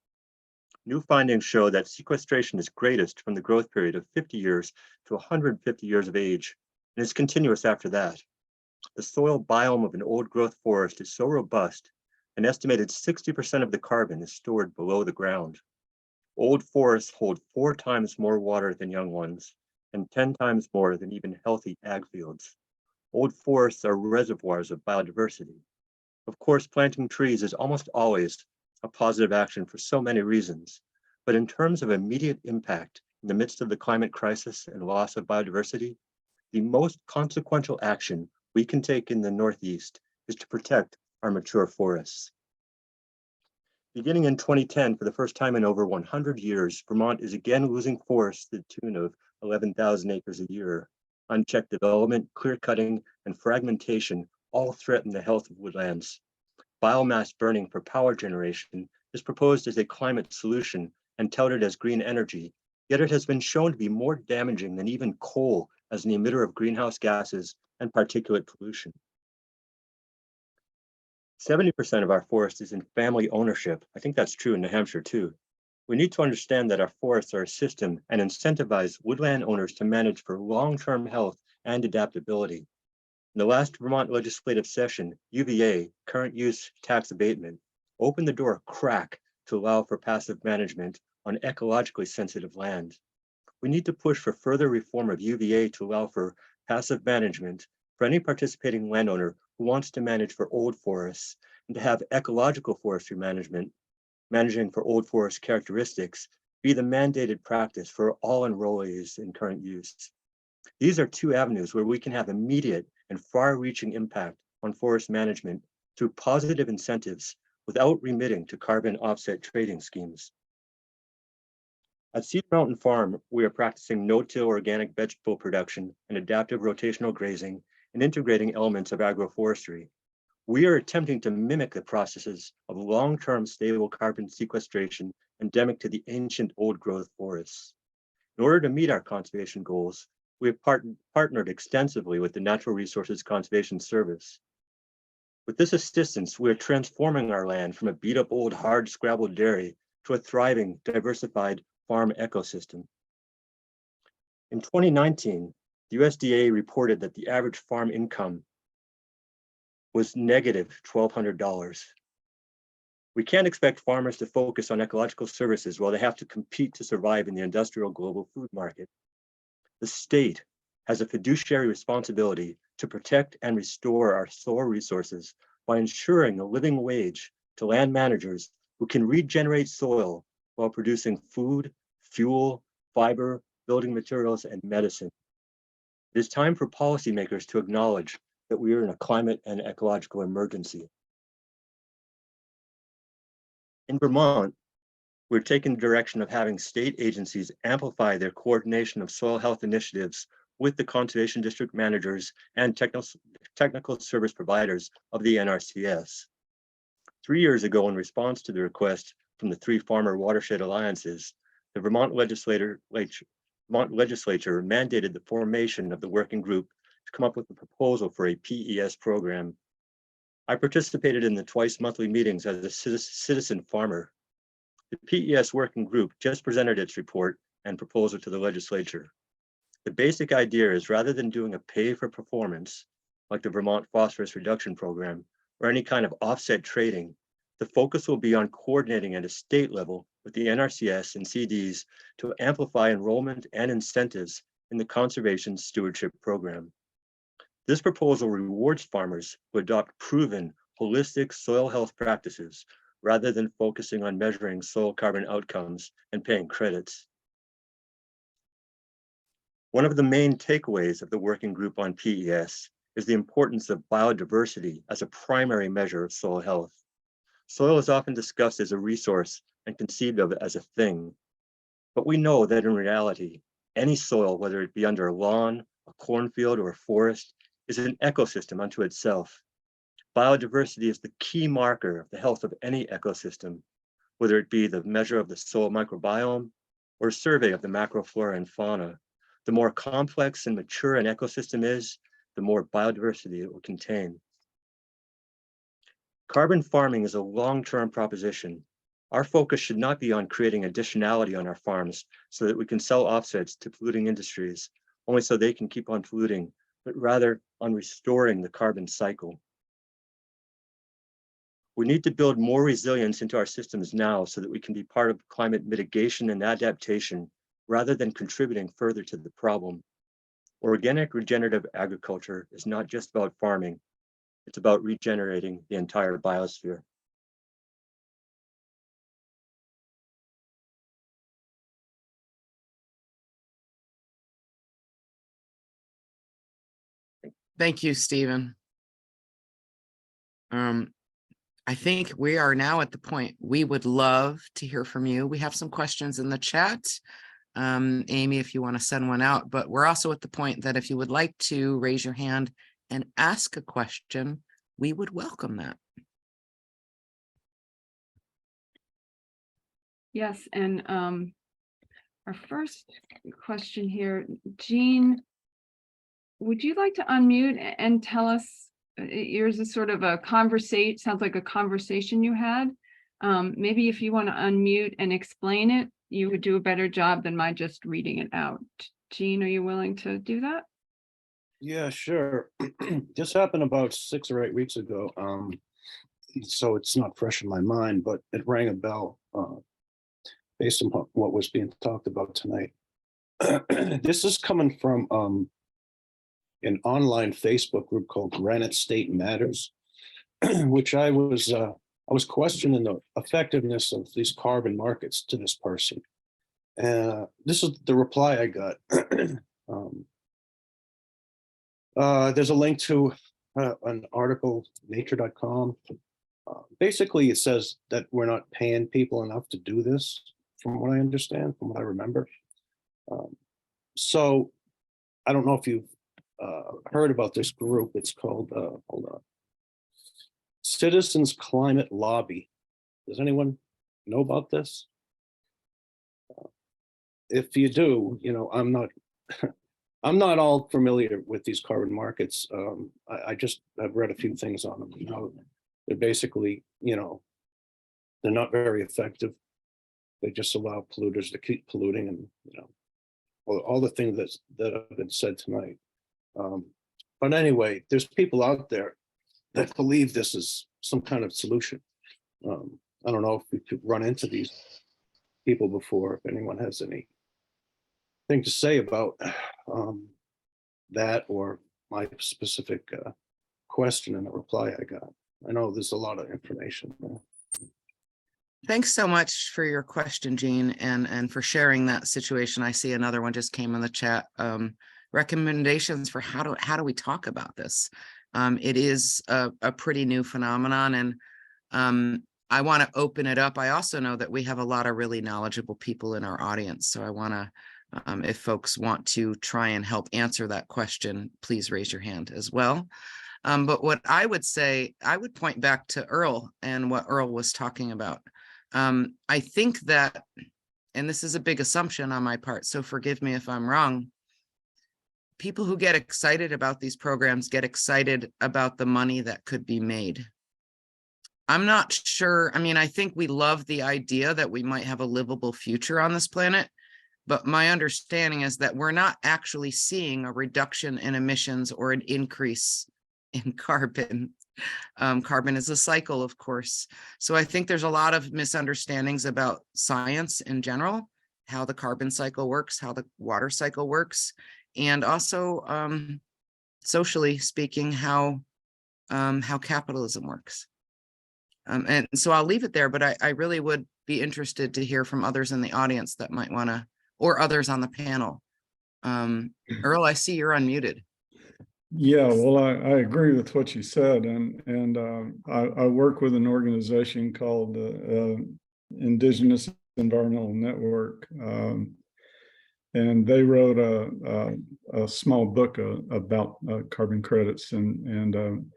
New findings show that sequestration is greatest from the growth period of 50 years to 150 years of age, and is continuous after that. The soil biome of an old growth forest is so robust, an estimated 60% of the carbon is stored below the ground. Old forests hold 4 times more water than young ones, and 10 times more than even healthy ag fields. Old forests are reservoirs of biodiversity. Of course, planting trees is almost always a positive action for so many reasons, but in terms of immediate impact in the midst of the climate crisis and loss of biodiversity, the most consequential action we can take in the Northeast is to protect our mature forests. Beginning in 2010, for the first time in over 100 years, Vermont is again losing forests to the tune of 11,000 acres a year. Unchecked development, clear cutting, and fragmentation all threaten the health of woodlands. Biomass burning for power generation is proposed as a climate solution and touted as green energy, yet it has been shown to be more damaging than even coal as an emitter of greenhouse gases and particulate pollution. 70% of our forest is in family ownership. I think that's true in New Hampshire too. We need to understand that our forests are a system and incentivize woodland owners to manage for long-term health and adaptability. In the last Vermont legislative session, UVA, current use tax abatement, opened the door a crack to allow for passive management on ecologically sensitive land. We need to push for further reform of UVA to allow for passive management for any participating landowner who wants to manage for old forests, and to have ecological forestry management, managing for old forest characteristics, be the mandated practice for all enrollees in current use. These are 2 avenues where we can have immediate and far-reaching impact on forest management through positive incentives without remitting to carbon offset trading schemes. At Cedar Mountain Farm, we are practicing no-till organic vegetable production and adaptive rotational grazing and integrating elements of agroforestry. We are attempting to mimic the processes of long-term stable carbon sequestration endemic to the ancient old growth forests. In order to meet our conservation goals, we have partnered extensively with the Natural Resources Conservation Service. With this assistance, we are transforming our land from a beat-up old hard scrabble dairy to a thriving, diversified farm ecosystem. In 2019, the USDA reported that the average farm income was negative $1,200. We can't expect farmers to focus on ecological services while they have to compete to survive in the industrial global food market. The state has a fiduciary responsibility to protect and restore our soil resources by ensuring a living wage to land managers who can regenerate soil while producing food, fuel, fiber, building materials, and medicine. It is time for policymakers to acknowledge that we are in a climate and ecological emergency. In Vermont, we're taking the direction of having state agencies amplify their coordination of soil health initiatives with the conservation district managers and technical service providers of the NRCS. 3 years ago, in response to the request from the 3 farmer watershed alliances, the Vermont legislature mandated the formation of the working group to come up with a proposal for a PES program. I participated in the twice monthly meetings as a citizen farmer. The PES working group just presented its report and proposal to the legislature. The basic idea is, rather than doing a pay for performance, like the Vermont Phosphorus Reduction Program, or any kind of offset trading, the focus will be on coordinating at a state level with the NRCS and CDs to amplify enrollment and incentives in the Conservation Stewardship Program. This proposal rewards farmers who adopt proven, holistic soil health practices rather than focusing on measuring soil carbon outcomes and paying credits. One of the main takeaways of the working group on PES is the importance of biodiversity as a primary measure of soil health. Soil is often discussed as a resource and conceived of as a thing, but we know that in reality, any soil, whether it be under a lawn, a cornfield, or a forest, is an ecosystem unto itself. Biodiversity is the key marker of the health of any ecosystem, whether it be the measure of the soil microbiome or a survey of the macroflora and fauna. The more complex and mature an ecosystem is, the more biodiversity it will contain. Carbon farming is a long-term proposition. Our focus should not be on creating additionality on our farms so that we can sell offsets to polluting industries, only so they can keep on polluting, but rather on restoring the carbon cycle. We need to build more resilience into our systems now so that we can be part of climate mitigation and adaptation rather than contributing further to the problem. Organic regenerative agriculture is not just about farming, it's about regenerating the entire biosphere. Thank you, Stephen. I think we are now at the point we would love to hear from you. We have some questions in the chat. Amy, if you want to send one out, but we're also at the point that if you would like to raise your hand and ask a question, we would welcome that. Yes, and our first question here, Jean, would you like to unmute and tell us, yours is sort of a conversation, sounds like a conversation you had. Maybe if you want to unmute and explain it, you would do a better job than my just reading it out. Jean, are you willing to do that? Yeah, sure. This happened about 6 or 8 weeks ago. So it's not fresh in my mind, but it rang a bell based on what was being talked about tonight. This is coming from an online Facebook group called Granite State Matters, which I was questioning the effectiveness of these carbon markets to this person. This is the reply I got. There's a link to an article, nature.com. Basically, it says that we're not paying people enough to do this, from what I understand, from what I remember. So I don't know if you've heard about this group. It's called, hold on, Citizens Climate Lobby. Does anyone know about this? If you do, you know, I'm not I'm not all familiar with these carbon markets. I just have read a few things on them. You know, they're basically, you know, they're not very effective. They just allow polluters to keep polluting, and you know, all the things that have been said tonight. But anyway, there's people out there that believe this is some kind of solution. I don't know if we could run into these people before, if anyone has anything to say about that or my specific question and the reply I got. I know there's a lot of information there. Thanks so much for your question, Jean, and for sharing that situation. I see another one just came in the chat. Recommendations for how do we talk about this? It is a pretty new phenomenon, and I want to open it up. I also know that we have a lot of really knowledgeable people in our audience, so I want to, if folks want to try and help answer that question, please raise your hand as well. But what I would say, I would point back to Earl and what Earl was talking about. I think that, and this is a big assumption on my part, so forgive me if I'm wrong, people who get excited about these programs get excited about the money that could be made. I'm not sure. I mean, I think we love the idea that we might have a livable future on this planet, but my understanding is that we're not actually seeing a reduction in emissions or an increase in carbon. Carbon is a cycle, of course. So I think there's a lot of misunderstandings about science in general, how the carbon cycle works, how the water cycle works, and also socially speaking, how capitalism works. And so I'll leave it there, but I really would be interested to hear from others in the audience that might want to, or others on the panel. Earl, I see you're unmuted. Yeah, well, I agree with what you said, and I work with an organization called Indigenous Environmental Network, and they wrote a small book about carbon credits, and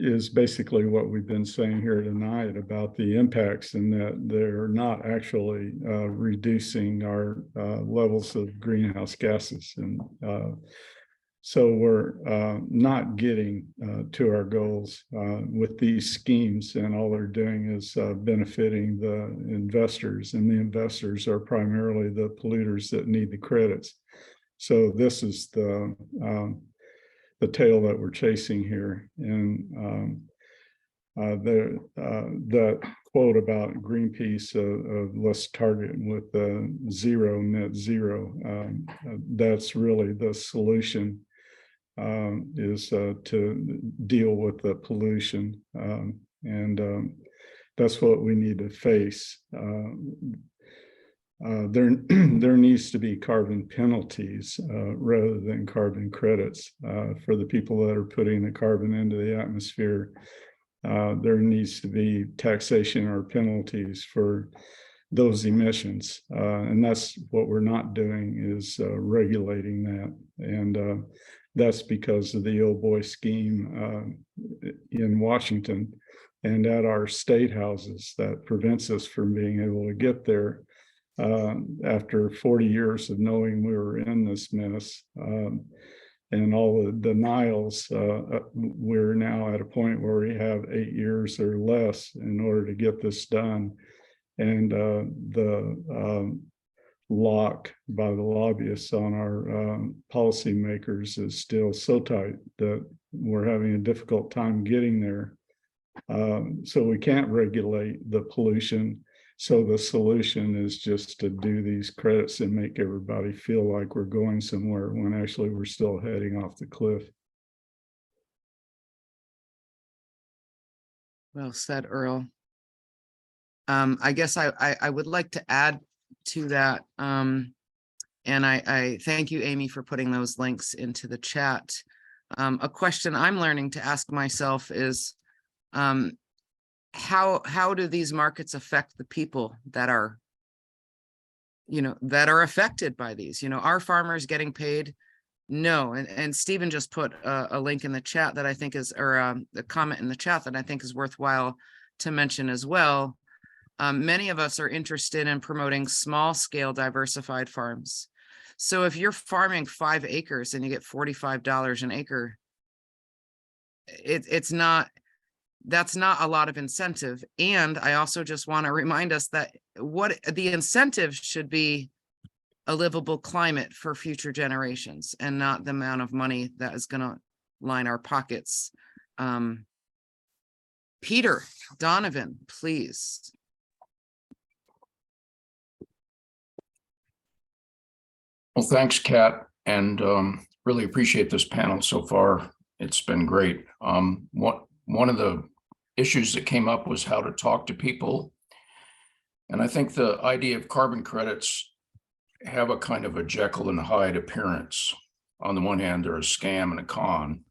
is basically what we've been saying here tonight about the impacts, and that they're not actually reducing our levels of greenhouse gases. And so we're not getting to our goals with these schemes, and all they're doing is benefiting the investors, and the investors are primarily the polluters that need the credits. So this is the tail that we're chasing here. And the quote about Greenpeace of let's target with net zero, that's really the solution, is to deal with the pollution, and that's what we need to face. There needs to be carbon penalties rather than carbon credits for the people that are putting the carbon into the atmosphere. There needs to be taxation or penalties for those emissions, and that's what we're not doing, is regulating that. And that's because of the old boy scheme in Washington and at our state houses that prevents us from being able to get there. After 40 years of knowing we were in this mess, and all the denials, we're now at a point where we have 8 years or less in order to get this done. And the lock by the lobbyists on our policymakers is still so tight that we're having a difficult time getting there. So we can't regulate the pollution. So the solution is just to do these credits and make everybody feel like we're going somewhere when actually we're still heading off the cliff. Well said, Earl. I guess I would like to add to that. And I thank you, Amy, for putting those links into the chat. A question I'm learning to ask myself is, how do these markets affect the people that are, that are affected by these? Are farmers getting paid? No. And Stephen just put a link in the chat that I think is, or a comment in the chat that I think is worthwhile to mention as well. Many of us are interested in promoting small scale diversified farms. So if you're farming 5 acres and you get $45 an acre, that's not a lot of incentive. And I also just want to remind us that what the incentive should be a livable climate for future generations, and not the amount of money that is going to line our pockets. Peter Donovan, please. Well, thanks, Kat, and really appreciate this panel so far. It's been great. One of the issues that came up was how to talk to people. And I think the idea of carbon credits have a kind of a Jekyll and Hyde appearance. On the one hand, they're a scam and a con,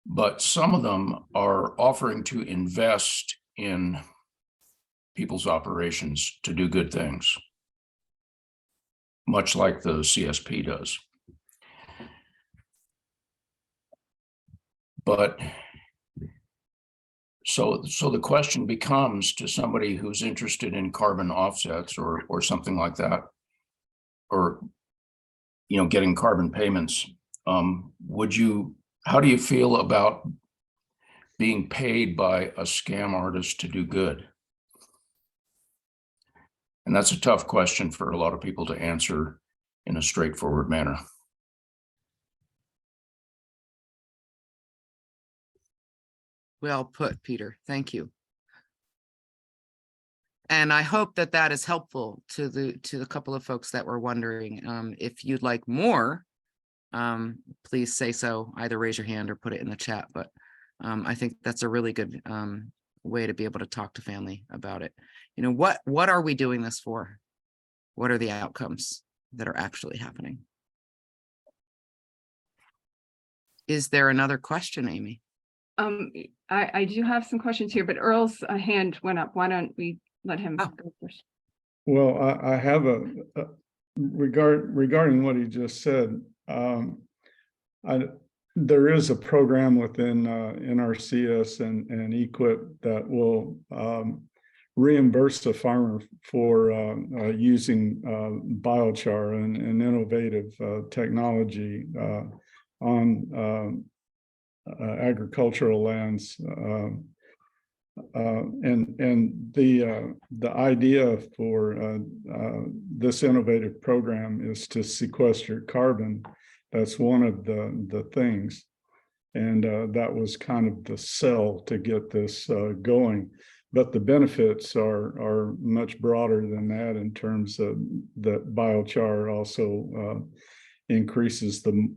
but some of them are offering to invest in people's operations to do good things, much like the CSP does. But so the question becomes, to somebody who's interested in carbon offsets or something like that, or getting carbon payments, how do you feel about being paid by a scam artist to do good? And that's a tough question for a lot of people to answer in a straightforward manner. Well put, Peter. Thank you. And I hope that that is helpful to the couple of folks that were wondering. If you'd like more, please say so. Either raise your hand or put it in the chat. But I think that's a really good way to be able to talk to family about it. What are we doing this for? What are the outcomes that are actually happening? Is there another question, Amy? I do have some questions here, but Earl's hand went up. Why don't we let him go first? Well, I have regarding what he just said. there is a program within NRCS and EQIP that will reimburse the farmer for using biochar and innovative technology on agricultural lands. And the idea for this innovative program is to sequester carbon. That's one of the things. And that was kind of the sell to get this going. But the benefits are much broader than that in terms of that biochar also increases the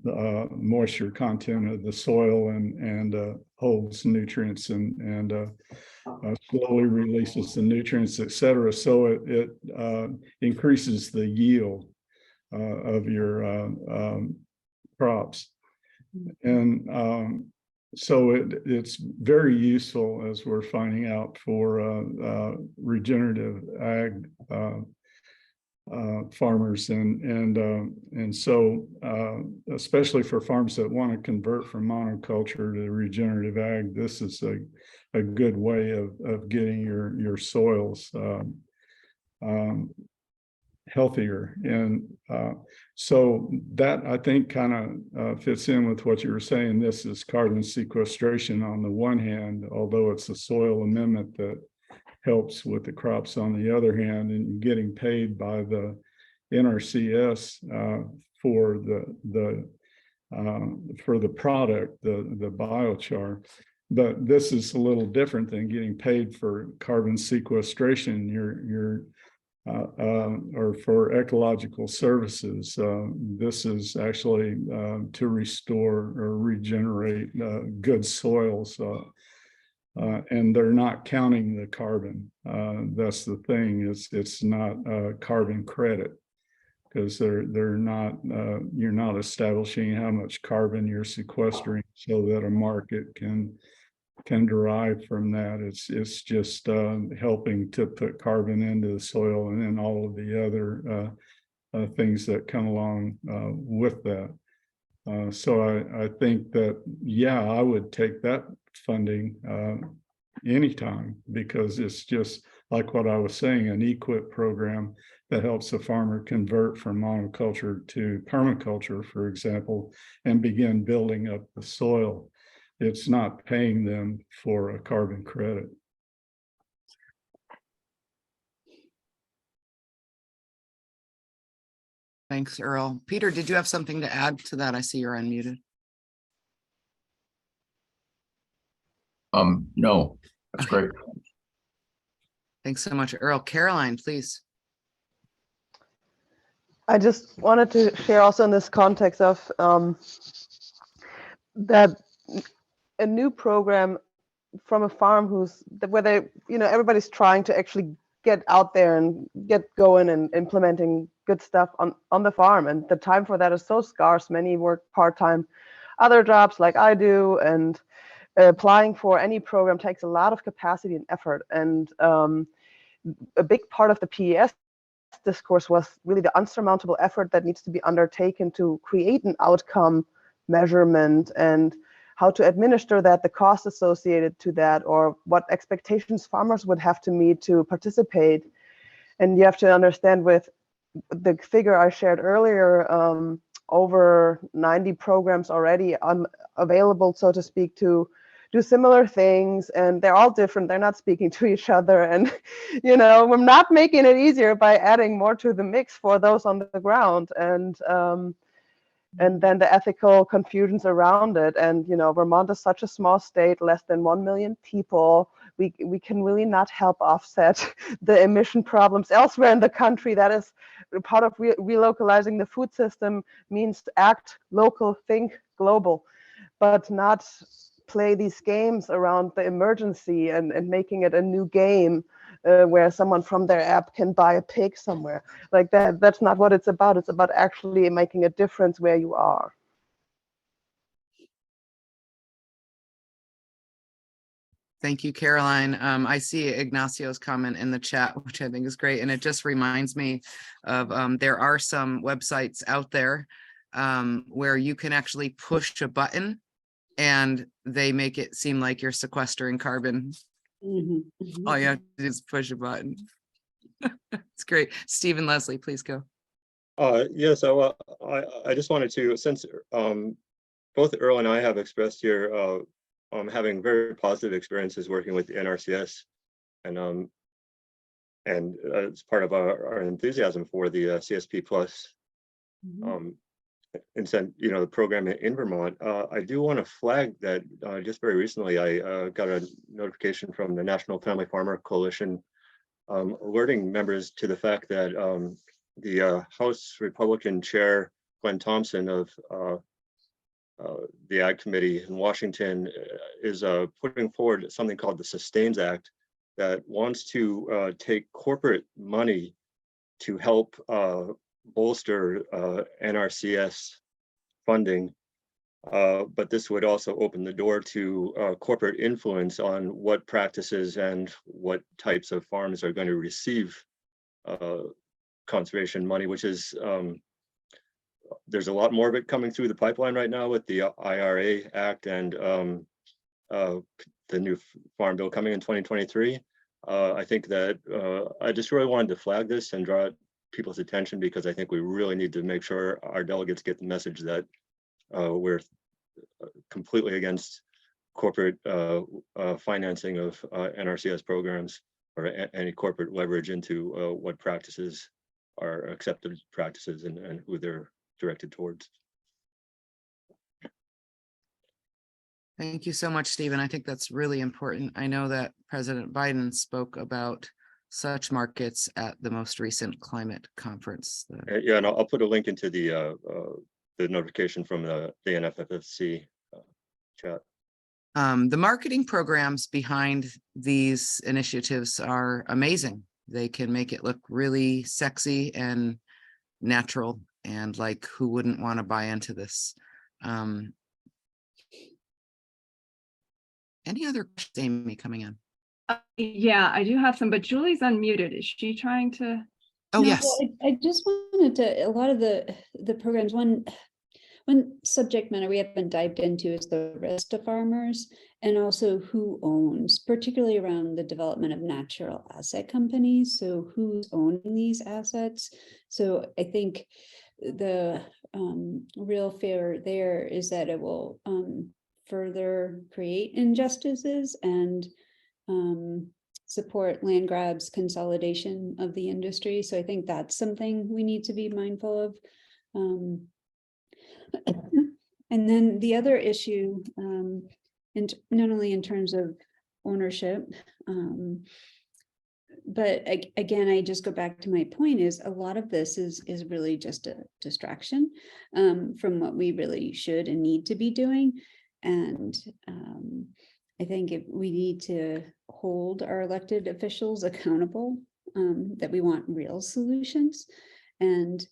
moisture content of the soil and holds nutrients and slowly releases the nutrients, et cetera. So it increases the yield of your crops. And so it's very useful, as we're finding out, for regenerative ag farmers, and so especially for farms that want to convert from monoculture to regenerative ag, this is a good way of getting your soils healthier. And so that, I think, kind of fits in with what you were saying. This is carbon sequestration on the one hand, although it's a soil amendment that helps with the crops on the other hand, and getting paid by the NRCS for the product, the biochar. But this is a little different than getting paid for carbon sequestration. Or for ecological services. This is actually to restore or regenerate good soils. And they're not counting the carbon. That's the thing. It's not a carbon credit, because they're not. You're not establishing how much carbon you're sequestering so that a market can derive from that. It's just helping to put carbon into the soil, and then all of the other things that come along with that. So I think that, yeah, I would take that funding anytime, because it's just like what I was saying, an EQIP program that helps a farmer convert from monoculture to permaculture, for example, and begin building up the soil. It's not paying them for a carbon credit. Thanks, Earl. Peter, did you have something to add to that? I see you're unmuted. No, that's great. Thanks so much, Earl. Caroline, please. I just wanted to share also in this context of that a new program from a farm where they, everybody's trying to actually get out there and get going and implementing good stuff on the farm, and the time for that is so scarce. Many work part-time, other jobs like I do, and applying for any program takes a lot of capacity and effort. And a big part of the PES discourse was really the unsurmountable effort that needs to be undertaken to create an outcome measurement, and how to administer that, the cost associated to that, or what expectations farmers would have to meet to participate. And you have to understand, with the figure I shared earlier, over 90 programs already available, so to speak, to do similar things, and they're all different. They're not speaking to each other, and we're not making it easier by adding more to the mix for those on the ground, and then the ethical confusions around it. And Vermont is such a small state, less than 1 million people. We can really not help offset the emission problems elsewhere in the country. That is part of relocalizing the food system, means to act local, think global, but not play these games around the emergency and making it a new game where someone from their app can buy a pig somewhere. Like that. That's not what it's about. It's about actually making a difference where you are. Thank you, Caroline. I see Ignacio's comment in the chat, which I think is great. And it just reminds me of there are some websites out there where you can actually push a button and they make it seem like you're sequestering carbon. Mhm, mhm. All you have to do is push a button. It's great. Stephen Leslie, please go. Yeah, so I just wanted to, since both Earl and I have expressed here having very positive experiences working with the NRCS, and as part of our enthusiasm for the CSP Plus Mhm. incent, the program in Vermont. I do want to flag that just very recently I got a notification from the National Family Farmer Coalition alerting members to the fact that the House Republican Chair Glenn Thompson of the Ag Committee in Washington is putting forward something called the Sustains Act that wants to take corporate money to help bolster NRCS funding. But this would also open the door to corporate influence on what practices and what types of farms are going to receive conservation money, which is there's a lot more of it coming through the pipeline right now with the IRA Act and the new farm bill coming in 2023. I think that I just really wanted to flag this and draw people's attention, because I think we really need to make sure our delegates get the message that we're completely against corporate financing of NRCS programs or any corporate leverage into what practices are accepted practices and who they're directed towards. Thank you so much, Stephen. I think that's really important. I know that President Biden spoke about such markets at the most recent climate conference. Yeah, and I'll put a link into the notification from the NFFC chat. The marketing programs behind these initiatives are amazing. They can make it look really sexy and natural, and like, who wouldn't want to buy into this? Any other questions, Amy, coming in? Yeah, I do have some, but Julie's unmuted. Is she trying to? Oh, No, yes. I just wanted to, a lot of the programs, one subject matter we haven't dived into is the risk to farmers, and also who owns, particularly around the development of natural asset companies. So who's owning these assets? So I think the real fear there is that it will further create injustices and support land grabs, consolidation of the industry. So I think that's something we need to be mindful of. And then the other issue, and not only in terms of ownership, but again, I just go back to my point, is a lot of this is really just a distraction from what we really should and need to be doing. And I think if we need to hold our elected officials accountable, that we want real solutions. And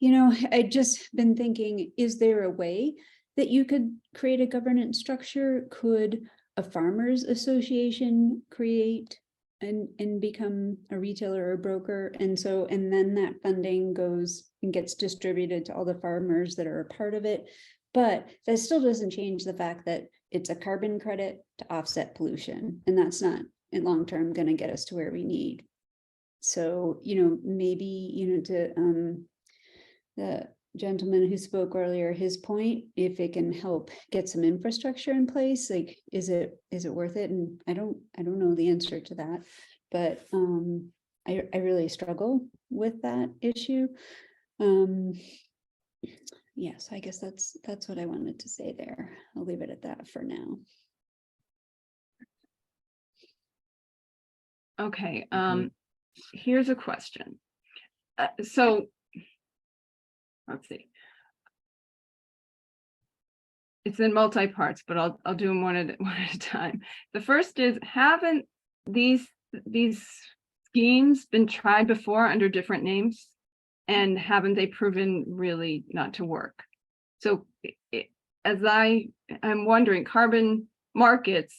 I just been thinking, is there a way that you could create a governance structure? Could a farmers association create and become a retailer or a broker? And then that funding goes and gets distributed to all the farmers that are a part of it. But that still doesn't change the fact that it's a carbon credit to offset pollution. And that's not in long term going to get us to where we need. So, maybe, to the gentleman who spoke earlier, his point, if it can help get some infrastructure in place, like, is it worth it? And I don't know the answer to that, but I really struggle with that issue. Yes, I guess that's what I wanted to say there. I'll leave it at that for now. Okay, here's a question. So let's see. It's in multi-parts, but I'll do them one at a time. The first is, haven't these schemes been tried before under different names? And haven't they proven really not to work? So as I'm wondering, carbon markets,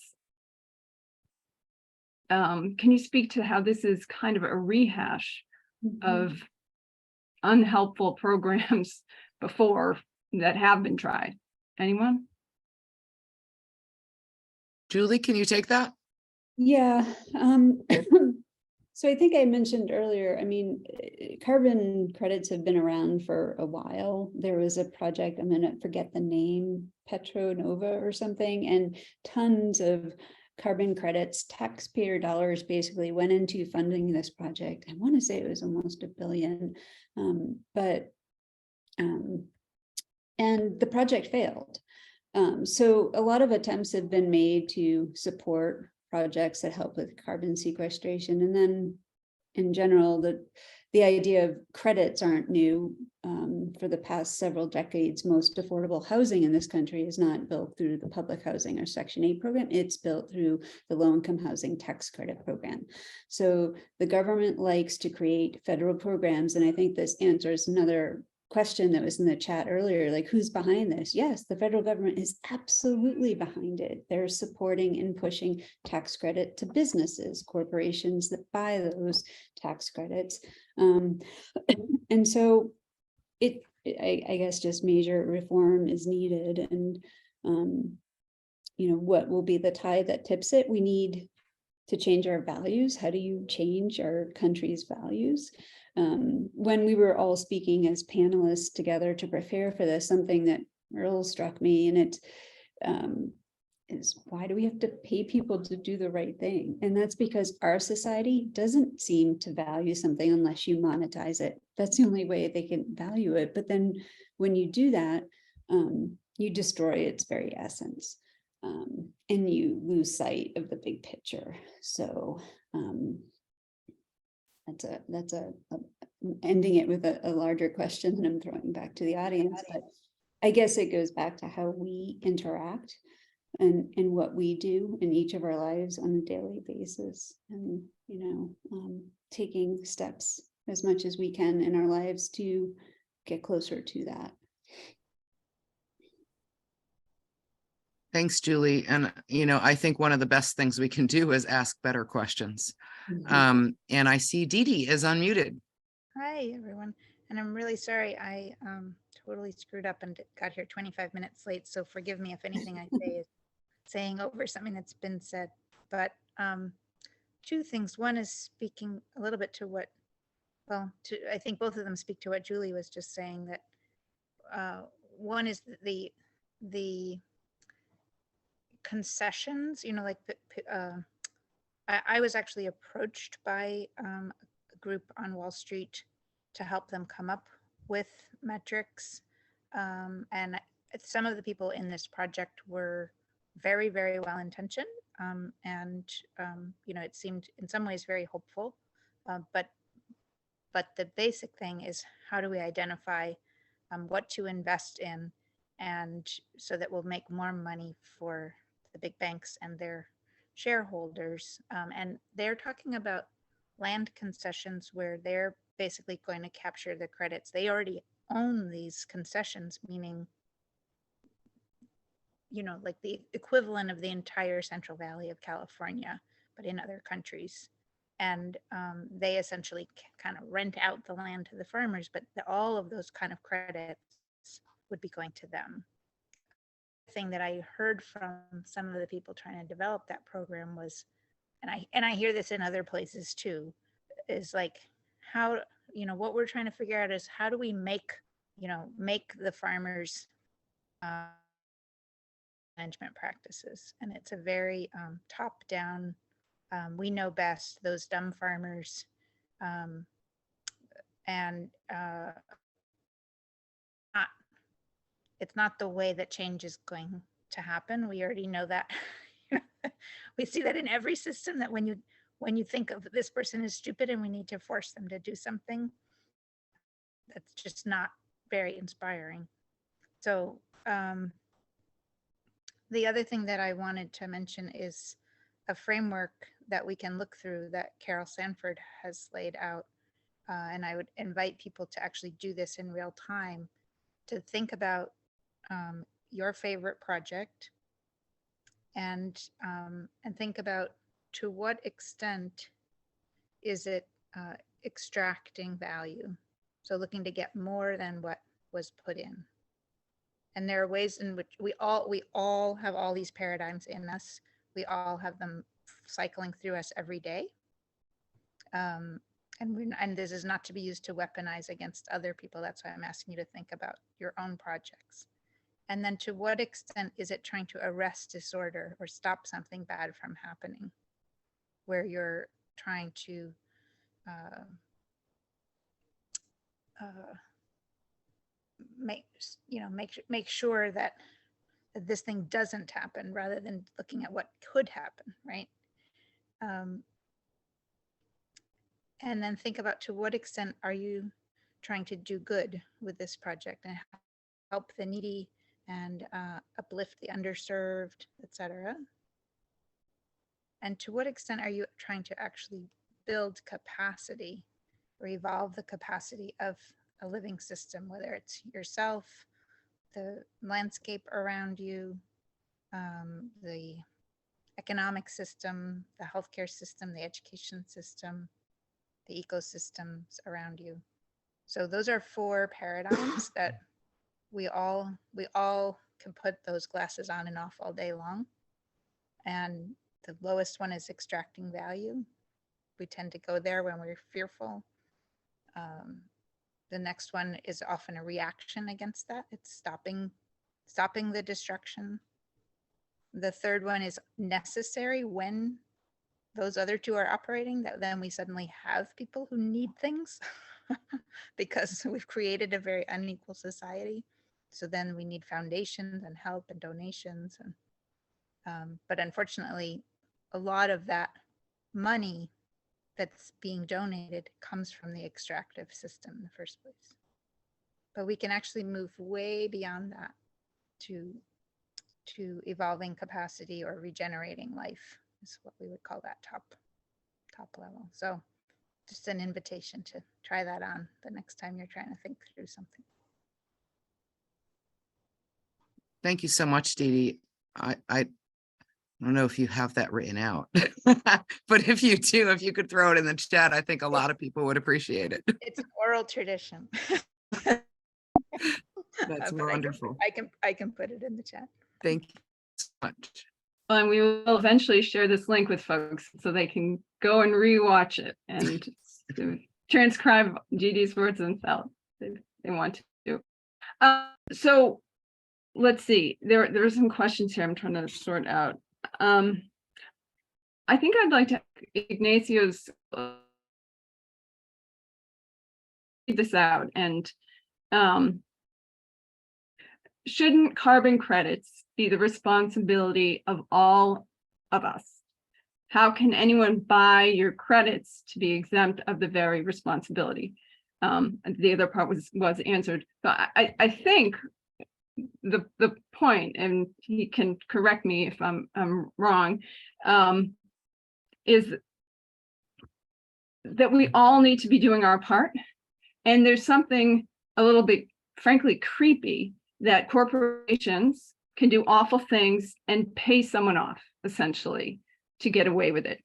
can you speak to how this is kind of a rehash of unhelpful programs before that have been tried? Anyone? Julie, can you take that? Yeah. So I think I mentioned earlier, I mean, carbon credits have been around for a while. There was a project, I'm gonna forget the name, Petronova or something, and tons of carbon credits, taxpayer dollars basically went into funding this project. I want to say it was almost $1 billion, and the project failed. So a lot of attempts have been made to support projects that help with carbon sequestration. And then in general, the idea of credits aren't new. For the past several decades, most affordable housing in this country is not built through the public housing or Section 8 program. It's built through the low-income housing tax credit program. So the government likes to create federal programs. And I think this answers another question that was in the chat earlier, like who's behind this? Yes, the federal government is absolutely behind it. They're supporting and pushing tax credit to businesses, corporations that buy those tax credits. And so I guess just major reform is needed. And, what will be the tide that tips it? We need to change our values. How do you change our country's values? When we were all speaking as panelists together to prepare for this, something that Earl struck me, and it is, why do we have to pay people to do the right thing? And that's because our society doesn't seem to value something unless you monetize it. That's the only way they can value it. But then when you do that, you destroy its very essence, and you lose sight of the big picture. So that's ending it with a larger question that I'm throwing back to the audience. But I guess it goes back to how we interact and what we do in each of our lives on a daily basis, and taking steps as much as we can in our lives to get closer to that. Thanks, Julie. And, I think one of the best things we can do is ask better questions. And I see Dee Dee is unmuted. Hi, everyone. And I'm really sorry. I totally screwed up and got here 25 minutes late. So forgive me if anything I say is saying over something that's been said. But two things. One is speaking a little bit to what, I think both of them speak to what Julie was just saying, that one is the concessions, I was actually approached by a group on Wall Street to help them come up with metrics. And some of the people in this project were very, very well intentioned. It seemed in some ways very hopeful. But the basic thing is, how do we identify what to invest in, and so that we'll make more money for the big banks and their shareholders. And they're talking about land concessions where they're basically going to capture the credits. They already own these concessions, meaning, like the equivalent of the entire Central Valley of California, but in other countries. And they essentially kind of rent out the land to the farmers, but all of those kind of credits would be going to them. Thing that I heard from some of the people trying to develop that program was, and I hear this in other places too, is like how, what we're trying to figure out is how do we make the farmers management practices. And it's a very top down, we know best, those dumb farmers, it's not the way that change is going to happen. We already know that. We see that in every system, that when you think of this person is stupid and we need to force them to do something, that's just not very inspiring. So the other thing that I wanted to mention is a framework that we can look through that Carol Sanford has laid out. And I would invite people to actually do this in real time, to think about your favorite project, and think about to what extent is it extracting value. So looking to get more than what was put in. And there are ways in which we all have all these paradigms in us. we all have them cycling through us every day. And this is not to be used to weaponize against other people. That's why I'm asking you to think about your own projects. And then to what extent is it trying to arrest disorder or stop something bad from happening, where you're trying to make sure that this thing doesn't happen, rather than looking at what could happen, right? And then think about, to what extent are you trying to do good with this project and help the needy and uplift the underserved, etc. And to what extent are you trying to actually build capacity or evolve the capacity of a living system, whether it's yourself, the landscape around you, the economic system, the healthcare system, the education system, the ecosystems around you. So those are 4 paradigms that we all can put those glasses on and off all day long. And the lowest one is extracting value. We tend to go there when we're fearful. The next one is often a reaction against that. It's stopping the destruction. The third one is necessary when those other 2 are operating, that then we suddenly have people who need things because we've created a very unequal society. So then we need foundations and help and donations. And but unfortunately, a lot of that money that's being donated comes from the extractive system in the first place. But we can actually move way beyond that to evolving capacity or regenerating life, is what we would call that top level. So just an invitation to try that on the next time you're trying to think through something. Thank you so much, Dee Dee. I don't know if you have that written out, but if you do, if you could throw it in the chat, I think a lot of people would appreciate it. It's an oral tradition. That's But wonderful. I can put it in the chat. Thank you so much. And we will eventually share this link with folks so they can go and rewatch it and transcribe GD's words themselves if they want to. So let's see, there are some questions here I'm trying to sort out. I think I'd like to Ignacio's read this out. And shouldn't carbon credits be the responsibility of all of us? How can anyone buy your credits to be exempt of the very responsibility? The other part was answered. So I think the point, and he can correct me if I'm wrong, is that we all need to be doing our part. And there's something a little bit, frankly, creepy that corporations can do awful things and pay someone off, essentially, to get away with it.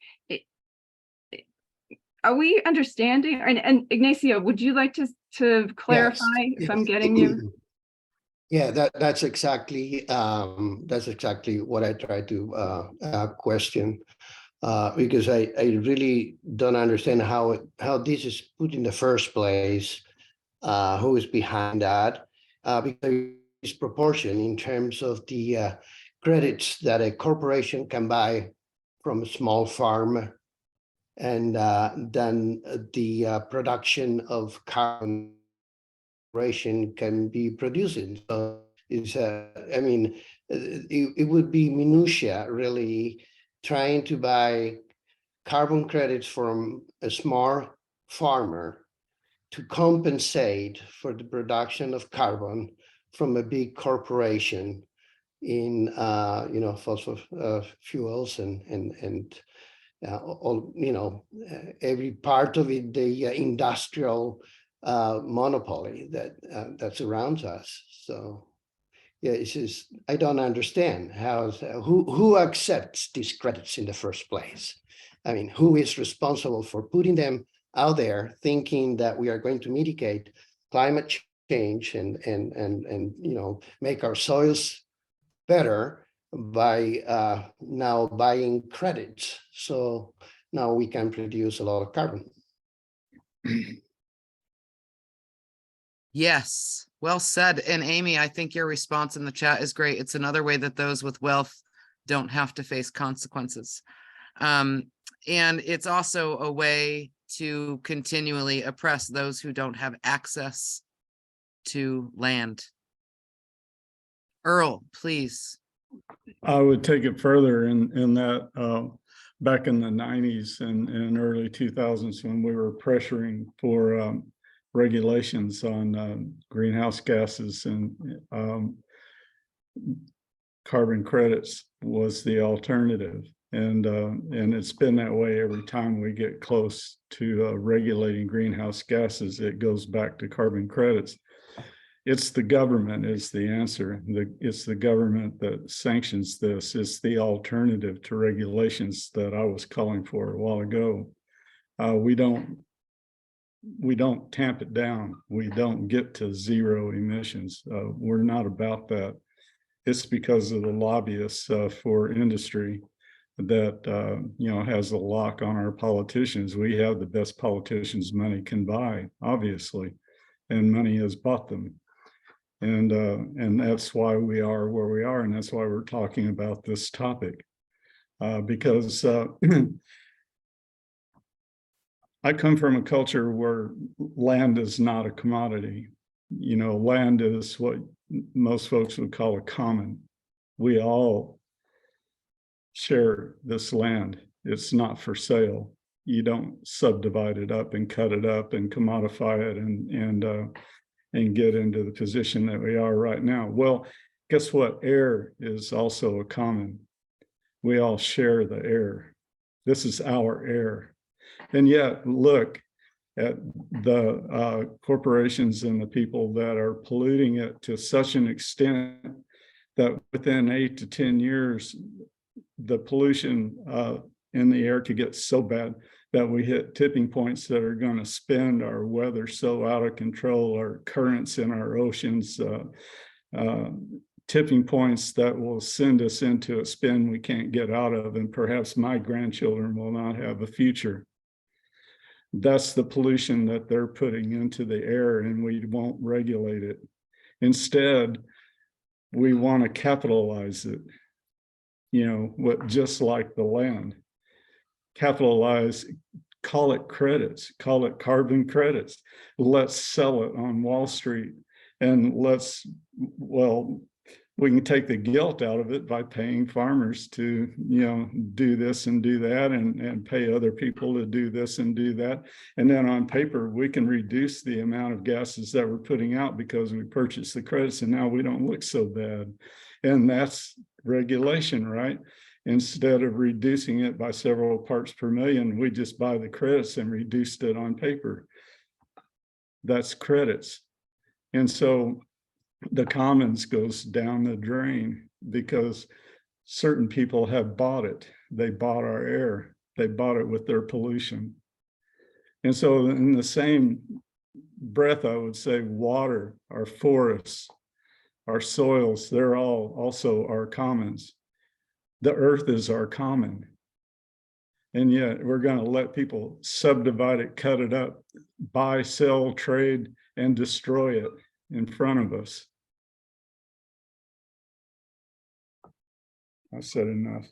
Are we understanding? And Ignacio, would you like to clarify if I'm getting you? Yeah, that's exactly what I try to question, because I really don't understand how this is put in the first place, who is behind that, because it's proportion in terms of the credits that a corporation can buy from a small farm, and then the production of carbon can be producing. So it's I mean, it would be minutia really trying to buy carbon credits from a small farmer to compensate for the production of carbon from a big corporation in fossil fuels and all, every part of it, the industrial monopoly that surrounds us. So yeah, it's just, I don't understand who accepts these credits in the first place. I mean, who is responsible for putting them out there, thinking that we are going to mitigate climate change and make our soils better, by now buying credits. So now we can produce a lot of carbon. Yes, well said. And Amy, I think your response in the chat is great. It's another way that those with wealth don't have to face consequences. And it's also a way to continually oppress those who don't have access to land. Earl, please. I would take it further in that back in the 90s and early 2000s when we were pressuring for regulations on greenhouse gases and carbon credits was the alternative. And it's been that way every time we get close to regulating greenhouse gases, it goes back to carbon credits. It's the government is the answer. It's the government that sanctions this. It's the alternative to regulations that I was calling for a while ago. We don't tamp it down. We don't get to zero emissions. We're not about that. It's because of the lobbyists for industry that has a lock on our politicians. We have the best politicians money can buy, obviously, and money has bought them. And that's why we are where we are, and that's why we're talking about this topic. Because I come from a culture where land is not a commodity. Land is what most folks would call a common. We all share this land. It's not for sale. You don't subdivide it up and cut it up and commodify it and get into the position that we are right now. Well, guess what? Air is also a common. We all share the air. This is our air. And yet, look at the corporations and the people that are polluting it to such an extent that within 8 to 10 years, the pollution in the air could get so bad that we hit tipping points that are going to spin our weather so out of control, our currents in our oceans, tipping points that will send us into a spin we can't get out of, and perhaps my grandchildren will not have a future. That's the pollution that they're putting into the air, and we won't regulate it. Instead, we want to capitalize it, just like the land. Capitalize, call it credits, call it carbon credits. Let's sell it on Wall Street, and we can take the guilt out of it by paying farmers to, do this and do that, and pay other people to do this and do that. And then on paper, we can reduce the amount of gases that we're putting out because we purchased the credits, and now we don't look so bad. And that's regulation, right? Instead of reducing it by several parts per million, we just buy the credits and reduced it on paper. That's credits. And so the commons goes down the drain because certain people have bought it. They bought our air. They bought it with their pollution. And so in the same breath, I would say water, our forests, our soils, they're all also our commons. The earth is our common. And yet we're going to let people subdivide it, cut it up, buy, sell, trade, and destroy it in front of us. I said enough.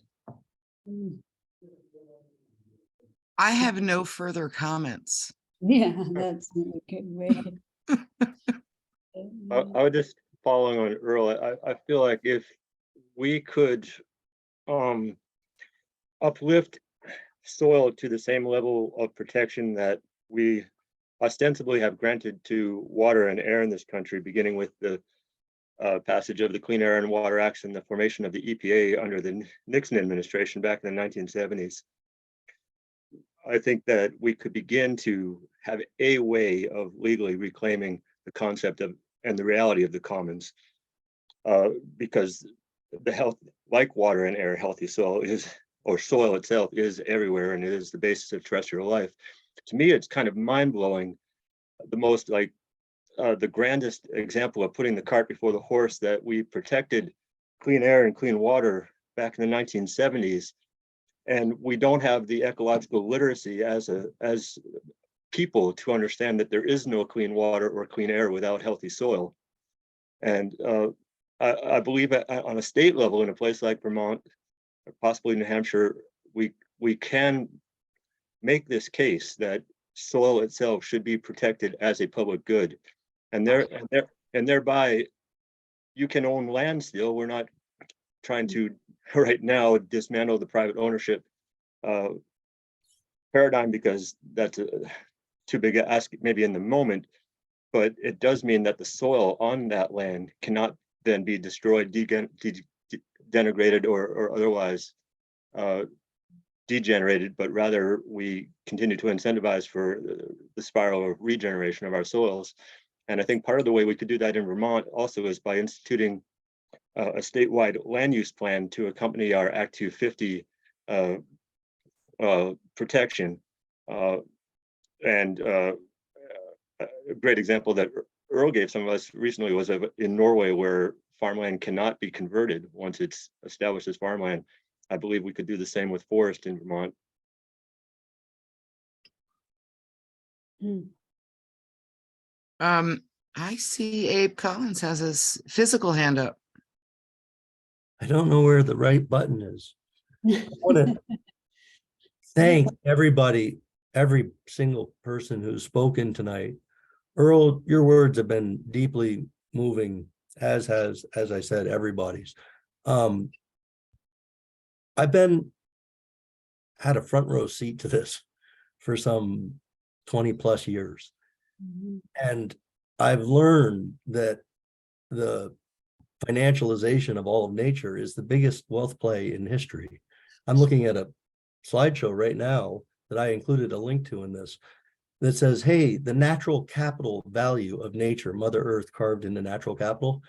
I have no further comments. Yeah, that's a good way. I would just following on Earl, I feel like if we could uplift soil to the same level of protection that we ostensibly have granted to water and air in this country, beginning with the passage of the Clean Air and Water Acts and the formation of the EPA under the Nixon administration back in the 1970s. I think that we could begin to have a way of legally reclaiming the concept of and the reality of the commons, because the health, like water and air, healthy soil is, or soil itself is everywhere, and it is the basis of terrestrial life. To me, it's kind of mind-blowing, the most the grandest example of putting the cart before the horse, that we protected clean air and clean water back in the 1970s. And we don't have the ecological literacy as people to understand that there is no clean water or clean air without healthy soil. And I believe on a state level, in a place like Vermont, or possibly New Hampshire, we can make this case that soil itself should be protected as a public good, and thereby you can own land still. We're not trying to right now dismantle the private ownership paradigm, because that's too big a ask maybe in the moment, but it does mean that the soil on that land cannot then be destroyed, denigrated, or otherwise degenerated, but rather we continue to incentivize for the spiral of regeneration of our soils. And I think part of the way we could do that in Vermont also is by instituting a statewide land use plan to accompany our Act 250 protection. And a great example that Earl gave some of us recently was in Norway, where farmland cannot be converted once it's established as farmland. I believe we could do the same with forest in Vermont. I see Abe Collins has his physical hand up. I don't know where the right button is. I want to thank everybody, every single person who's spoken tonight. Earl, your words have been deeply moving, as has, as I said, everybody's. I've had a front row seat to this for some 20 plus years. And I've learned that the financialization of all of nature is the biggest wealth play in history. I'm looking at a slideshow right now that I included a link to in this that says, hey, the natural capital value of nature, Mother Earth carved into natural capital,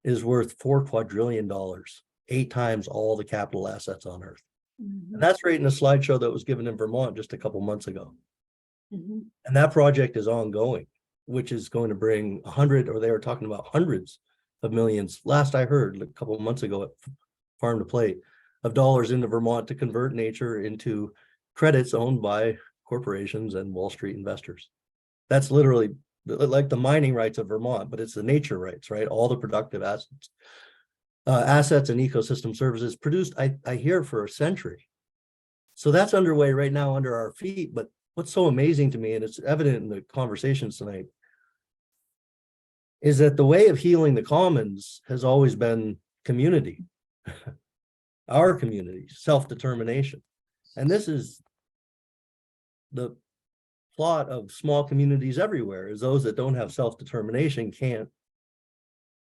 is worth $4 quadrillion, 8 times all the capital assets on Earth. And that's right in a slideshow that was given in Vermont just a couple months ago. And that project is ongoing, which is going to bring 100, or they were talking about hundreds of millions, last I heard a couple of months ago at Farm to Plate, of dollars into Vermont to convert nature into credits owned by corporations and Wall Street investors. That's literally like the mining rights of Vermont, but it's the nature rights, right? All the productive assets. Assets and ecosystem services produced, I hear, for a century. So that's underway right now under our feet. But what's so amazing to me, and it's evident in the conversations tonight, is that the way of healing the commons has always been community, our community, self-determination. And this is the plot of small communities everywhere, is those that don't have self-determination can't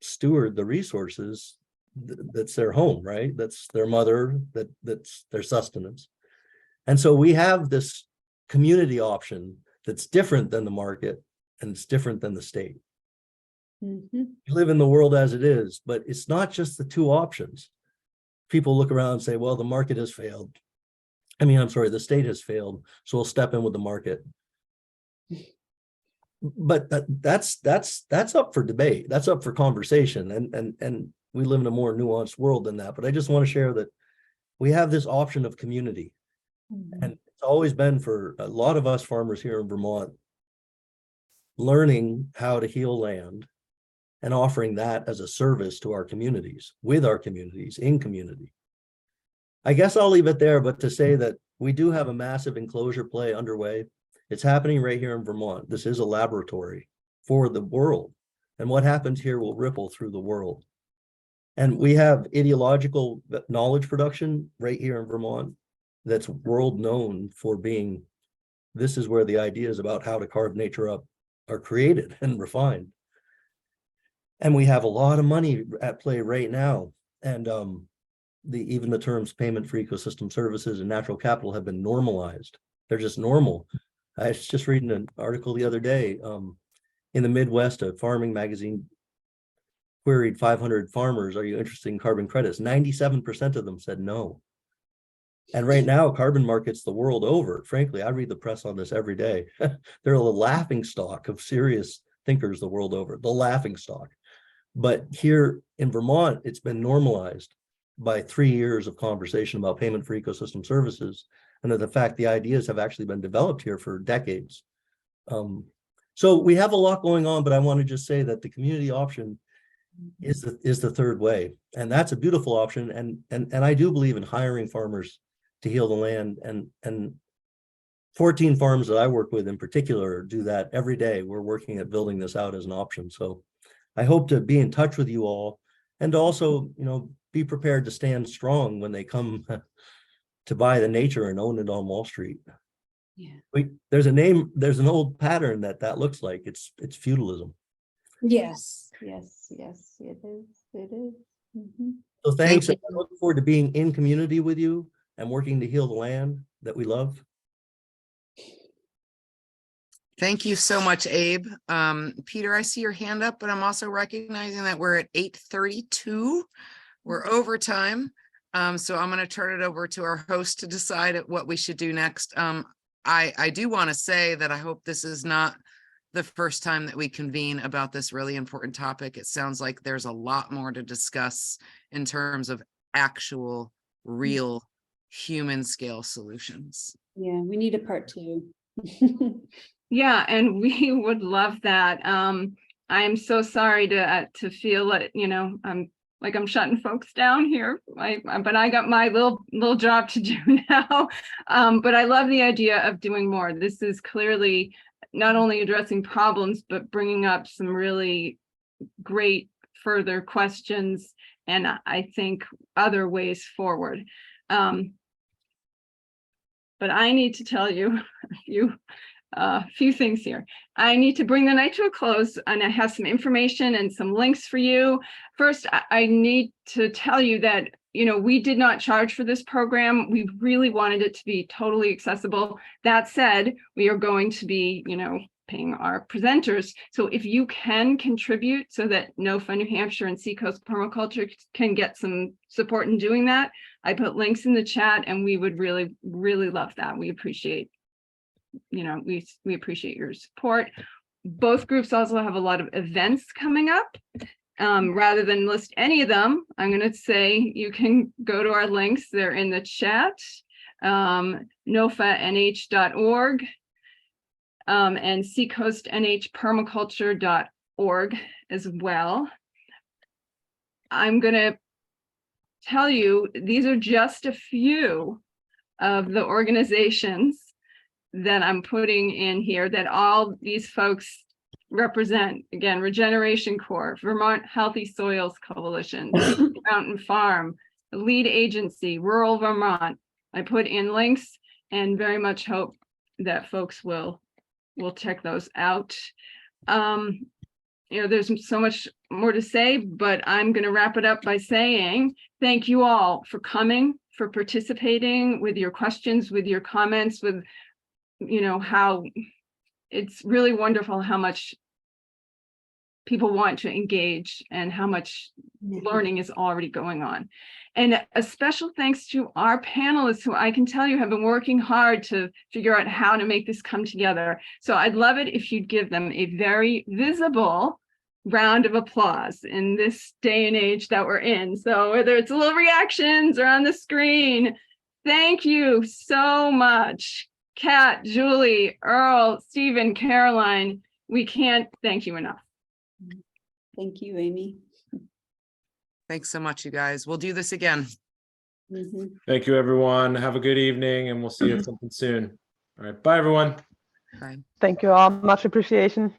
steward the resources that's their home, right? That's their mother, that's their sustenance. And so we have this community option that's different than the market, and it's different than the state. You live in the world as it is, but it's not just the two options. People look around and say, well, the market has failed. I mean, I'm sorry, the state has failed, so we'll step in with the market. But that's up for debate. That's up for conversation. And we live in a more nuanced world than that. But I just want to share that we have this option of community. And it's always been, for a lot of us farmers here in Vermont, learning how to heal land and offering that as a service to our communities, with our communities, in community. I guess I'll leave it there, but to say that we do have a massive enclosure play underway. It's happening right here in Vermont. This is a laboratory for the world. And what happens here will ripple through the world. And we have ideological knowledge production right here in Vermont that's world known for being, this is where the ideas about how to carve nature up are created and refined. And we have a lot of money at play right now. And even the terms payment for ecosystem services and natural capital have been normalized. They're just normal. I was just reading an article the other day. In the Midwest, a farming magazine queried 500 farmers, are you interested in carbon credits? 97% of them said no. And right now, carbon markets the world over, frankly, I read the press on this every day. They're a laughing stock of serious thinkers the world over, the laughing stock. But here in Vermont, it's been normalized. by 3 years of conversation about payment for ecosystem services, and that the fact the ideas have actually been developed here for decades. So we have a lot going on, but I want to just say that the community option is the third way, and that's a beautiful option. And I do believe in hiring farmers to heal the land, and 14 farms that I work with in particular do that every day. We're working at building this out as an option. So I hope to be in touch with you all, and also, be prepared to stand strong when they come to buy the nature and own it on Wall Street. Yeah. There's an old pattern that looks like it's feudalism. Yes, yes, yes, it is. It is. Mhm. So thanks. Thank I look forward to being in community with you and working to heal the land that we love. Thank you so much, Abe. Peter, I see your hand up, but I'm also recognizing that we're at 8:32. We're over time. So I'm going to turn it over to our host to decide what we should do next. I do want to say that I hope this is not the first time that we convene about this really important topic. It sounds like there's a lot more to discuss in terms of actual, real human scale solutions. Yeah, we need a part 2. Yeah, and we would love that. I'm so sorry to feel that, I'm shutting folks down here. But I got my little job to do now. But I love the idea of doing more. This is clearly not only addressing problems, but bringing up some really great further questions, and I think other ways forward. But I need to tell you a few things here. I need to bring the night to a close, and I have some information and some links for you. First, I need to tell you that, we did not charge for this program. We really wanted it to be totally accessible. That said, we are going to be, paying our presenters. So if you can contribute so that NOFA, New Hampshire, and Seacoast Permaculture can get some support in doing that, I put links in the chat, and we would really, really love that. We appreciate we appreciate your support. Both groups also have a lot of events coming up. Rather than list any of them, I'm going to say you can go to our links. They're in the chat, NOFA-NH.org and seacoast-NH-permaculture.org as well. I'm going to tell you, these are just a few of the organizations that I'm putting in here that all these folks represent. Again, Regeneration Corps, Vermont Healthy Soils Coalition, Mountain Farm, the lead agency, Rural Vermont. I put in links and very much hope that folks will check those out. There's so much more to say, but I'm going to wrap it up by saying thank you all for coming, for participating with your questions, with your comments, with how it's really wonderful how much people want to engage and how much learning is already going on. And a special thanks to our panelists, who I can tell you have been working hard to figure out how to make this come together. So I'd love it if you'd give them a very visible round of applause in this day and age that we're in. So whether it's little reactions or on the screen, thank you so much. Kat, Julie, Earl, Stephen, Caroline, we can't thank you enough. Thank you, Amy. Thanks so much, you guys. We'll do this again. Thank you, everyone. Have a good evening, and we'll see you at something soon. All right. Bye, everyone. Bye. Thank you all. Much appreciation.